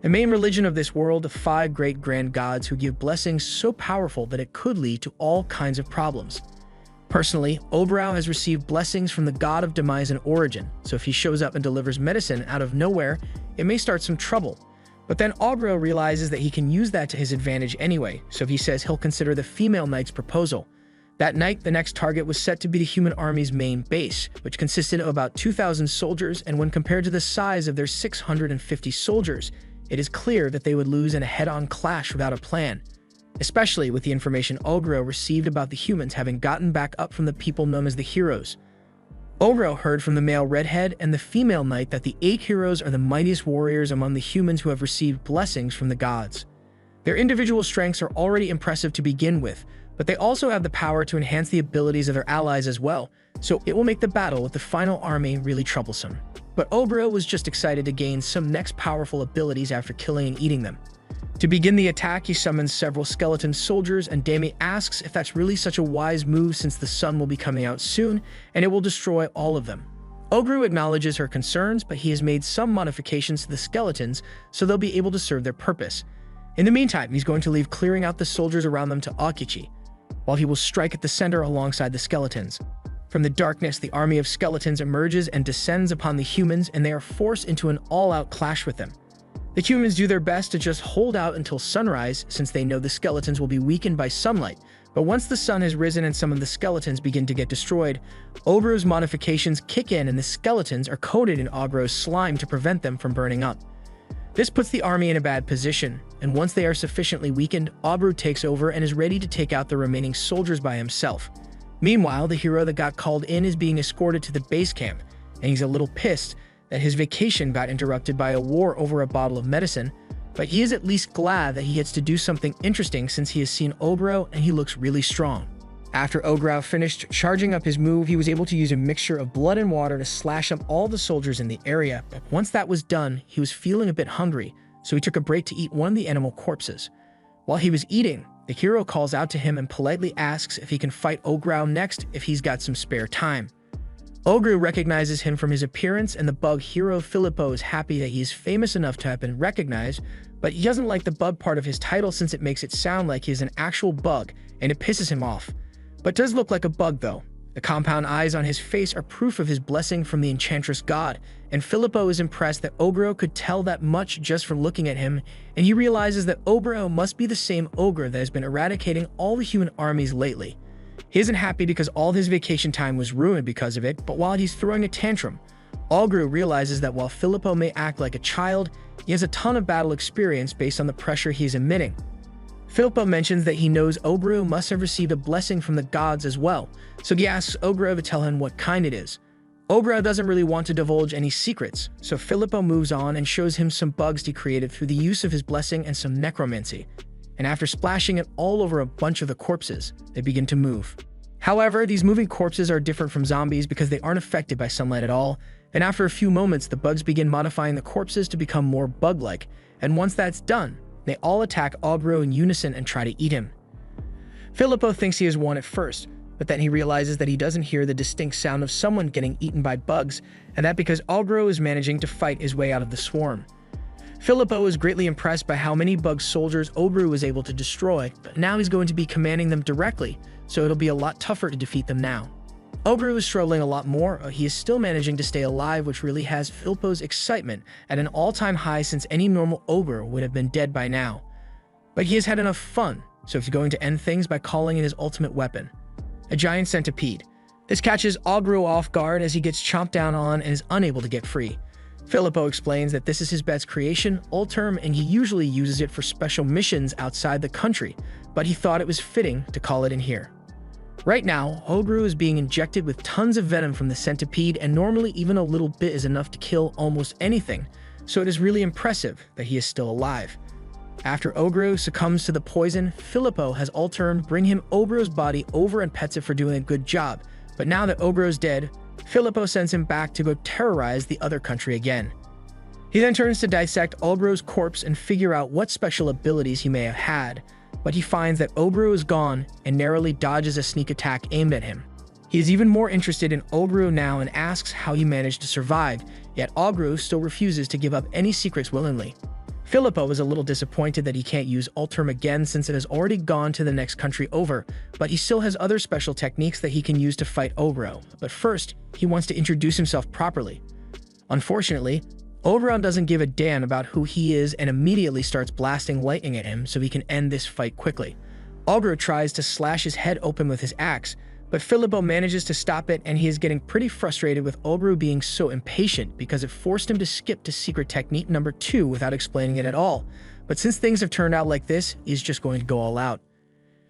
The main religion of this world, the 5 great grand gods who give blessings so powerful that it could lead to all kinds of problems. Personally, Obrau has received blessings from the god of demise and origin, so if he shows up and delivers medicine out of nowhere, it may start some trouble. But then Ogro realizes that he can use that to his advantage anyway, so he says he'll consider the female knight's proposal. That night, the next target was set to be the human army's main base, which consisted of about 2,000 soldiers, and when compared to the size of their 650 soldiers, it is clear that they would lose in a head-on clash without a plan, especially with the information Ogro received about the humans having gotten back up from the people known as the heroes. Ogro heard from the male redhead and the female knight that the 8 heroes are the mightiest warriors among the humans who have received blessings from the gods. Their individual strengths are already impressive to begin with, but they also have the power to enhance the abilities of their allies as well, so it will make the battle with the final army really troublesome. But Ogro was just excited to gain some next powerful abilities after killing and eating them. To begin the attack, he summons several skeleton soldiers, and Dami asks if that's really such a wise move since the sun will be coming out soon, and it will destroy all of them. Ogru acknowledges her concerns, but he has made some modifications to the skeletons so they'll be able to serve their purpose. In the meantime, he's going to leave clearing out the soldiers around them to Akichi, while he will strike at the center alongside the skeletons. From the darkness, the army of skeletons emerges and descends upon the humans, and they are forced into an all-out clash with them. The humans do their best to just hold out until sunrise since they know the skeletons will be weakened by sunlight, but once the sun has risen and some of the skeletons begin to get destroyed, Ogru's modifications kick in and the skeletons are coated in Ogru's slime to prevent them from burning up. This puts the army in a bad position, and once they are sufficiently weakened, Ogru takes over and is ready to take out the remaining soldiers by himself. Meanwhile, the hero that got called in is being escorted to the base camp, and he's a little pissed that his vacation got interrupted by a war over a bottle of medicine, but he is at least glad that he gets to do something interesting since he has seen Ogro and he looks really strong. After Ogro finished charging up his move, he was able to use a mixture of blood and water to slash up all the soldiers in the area, but once that was done, he was feeling a bit hungry, so he took a break to eat one of the animal corpses. While he was eating, the hero calls out to him and politely asks if he can fight Ogro next if he's got some spare time. Ogru recognizes him from his appearance, and the bug hero Filippo is happy that he is famous enough to have been recognized, but he doesn't like the bug part of his title since it makes it sound like he is an actual bug, and it pisses him off. But does look like a bug though. The compound eyes on his face are proof of his blessing from the enchantress god, and Filippo is impressed that Ogro could tell that much just from looking at him, and he realizes that Ogro must be the same ogre that has been eradicating all the human armies lately. He isn't happy because all his vacation time was ruined because of it, but while he's throwing a tantrum, Algru realizes that while Filippo may act like a child, he has a ton of battle experience based on the pressure he's emitting. Filippo mentions that he knows Obru must have received a blessing from the gods as well, so he asks Obru to tell him what kind it is. Obru doesn't really want to divulge any secrets, so Filippo moves on and shows him some bugs he created through the use of his blessing and some necromancy. And after splashing it all over a bunch of the corpses, they begin to move. However, these moving corpses are different from zombies because they aren't affected by sunlight at all, and after a few moments, the bugs begin modifying the corpses to become more bug-like, and once that's done, they all attack Obru in unison and try to eat him. Filippo thinks he has won at first, but then he realizes that he doesn't hear the distinct sound of someone getting eaten by bugs, and that because Obru is managing to fight his way out of the swarm. Filippo is greatly impressed by how many bug soldiers Obru was able to destroy, but now he's going to be commanding them directly, so it'll be a lot tougher to defeat them now. Obru is struggling a lot more, he is still managing to stay alive, which really has Filippo's excitement at an all-time high since any normal ogre would have been dead by now. But he has had enough fun, so he's going to end things by calling in his ultimate weapon, a giant centipede. This catches Obru off guard as he gets chomped down on and is unable to get free. Filippo explains that this is his pet's creation, Ulterm, and he usually uses it for special missions outside the country, but he thought it was fitting to call it in here. Right now, Obru is being injected with tons of venom from the centipede, and normally even a little bit is enough to kill almost anything, so it is really impressive that he is still alive. After Obru succumbs to the poison, Filippo has Ulterm bring him Obru's body over and pets it for doing a good job, but now that Obru is dead, Filippo sends him back to go terrorize the other country again. He then turns to dissect Obru's corpse and figure out what special abilities he may have had, but he finds that Obru is gone and narrowly dodges a sneak attack aimed at him. He is even more interested in Obru now and asks how he managed to survive, yet Obru still refuses to give up any secrets willingly. Filippo is a little disappointed that he can't use Ulterm again since it has already gone to the next country over, but he still has other special techniques that he can use to fight Obru. But first, he wants to introduce himself properly. Unfortunately, Obru doesn't give a damn about who he is and immediately starts blasting lightning at him so he can end this fight quickly. Obru tries to slash his head open with his axe, but Filippo manages to stop it, and he is getting pretty frustrated with Obru being so impatient because it forced him to skip to secret technique number 2 without explaining it at all. But since things have turned out like this, he's just going to go all out.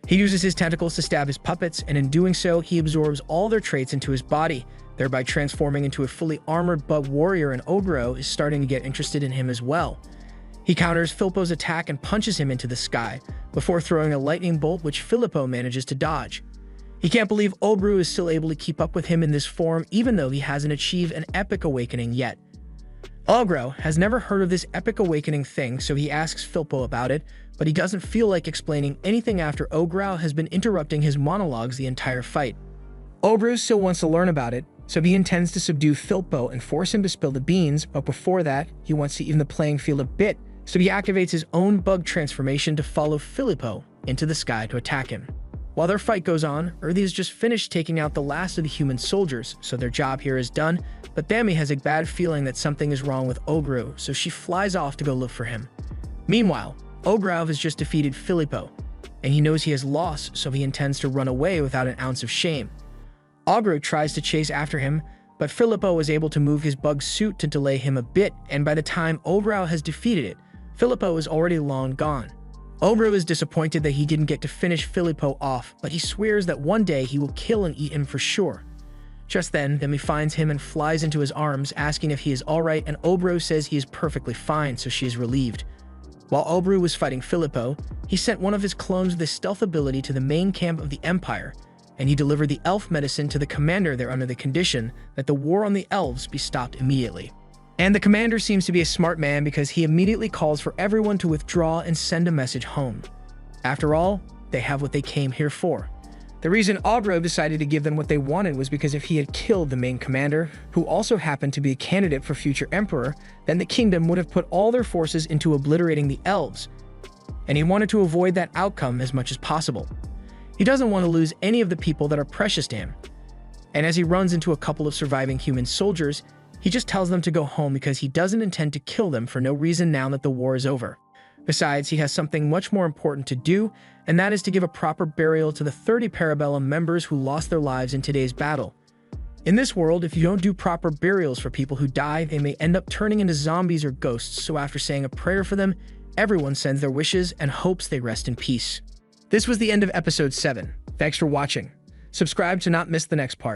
He uses his tentacles to stab his puppets, and in doing so, he absorbs all their traits into his body, thereby transforming into a fully armored bug warrior, and Obru is starting to get interested in him as well. He counters Filippo's attack and punches him into the sky, before throwing a lightning bolt which Filippo manages to dodge. He can't believe Obru is still able to keep up with him in this form even though he hasn't achieved an epic awakening yet. Obru has never heard of this epic awakening thing, so he asks Filippo about it, but he doesn't feel like explaining anything after Obru has been interrupting his monologues the entire fight. Obru still wants to learn about it, so he intends to subdue Filippo and force him to spill the beans, but before that, he wants to even the playing field a bit, so he activates his own bug transformation to follow Filippo into the sky to attack him. While their fight goes on, Earthy has just finished taking out the last of the human soldiers, so their job here is done, but Thami has a bad feeling that something is wrong with Obru, so she flies off to go look for him. Meanwhile, Obru has just defeated Filippo, and he knows he has lost, so he intends to run away without an ounce of shame. Obru tries to chase after him, but Filippo is able to move his bug suit to delay him a bit, and by the time Obru has defeated it, Filippo is already long gone. Obru is disappointed that he didn't get to finish Filippo off, but he swears that one day he will kill and eat him for sure. Just then, Thami finds him and flies into his arms, asking if he is alright, and Obru says he is perfectly fine, so she is relieved. While Obru was fighting Filippo, he sent one of his clones with his stealth ability to the main camp of the Empire, and he delivered the elf medicine to the commander there under the condition that the war on the elves be stopped immediately. And the commander seems to be a smart man because he immediately calls for everyone to withdraw and send a message home. After all, they have what they came here for. The reason Obru decided to give them what they wanted was because if he had killed the main commander, who also happened to be a candidate for future emperor, then the kingdom would have put all their forces into obliterating the elves, and he wanted to avoid that outcome as much as possible. He doesn't want to lose any of the people that are precious to him. And as he runs into a couple of surviving human soldiers, he just tells them to go home because he doesn't intend to kill them for no reason now that the war is over. Besides, he has something much more important to do, and that is to give a proper burial to the 30 Parabellum members who lost their lives in today's battle. In this world, if you don't do proper burials for people who die, they may end up turning into zombies or ghosts, so after saying a prayer for them, everyone sends their wishes and hopes they rest in peace. This was the end of episode 7. Thanks for watching. Subscribe to not miss the next part.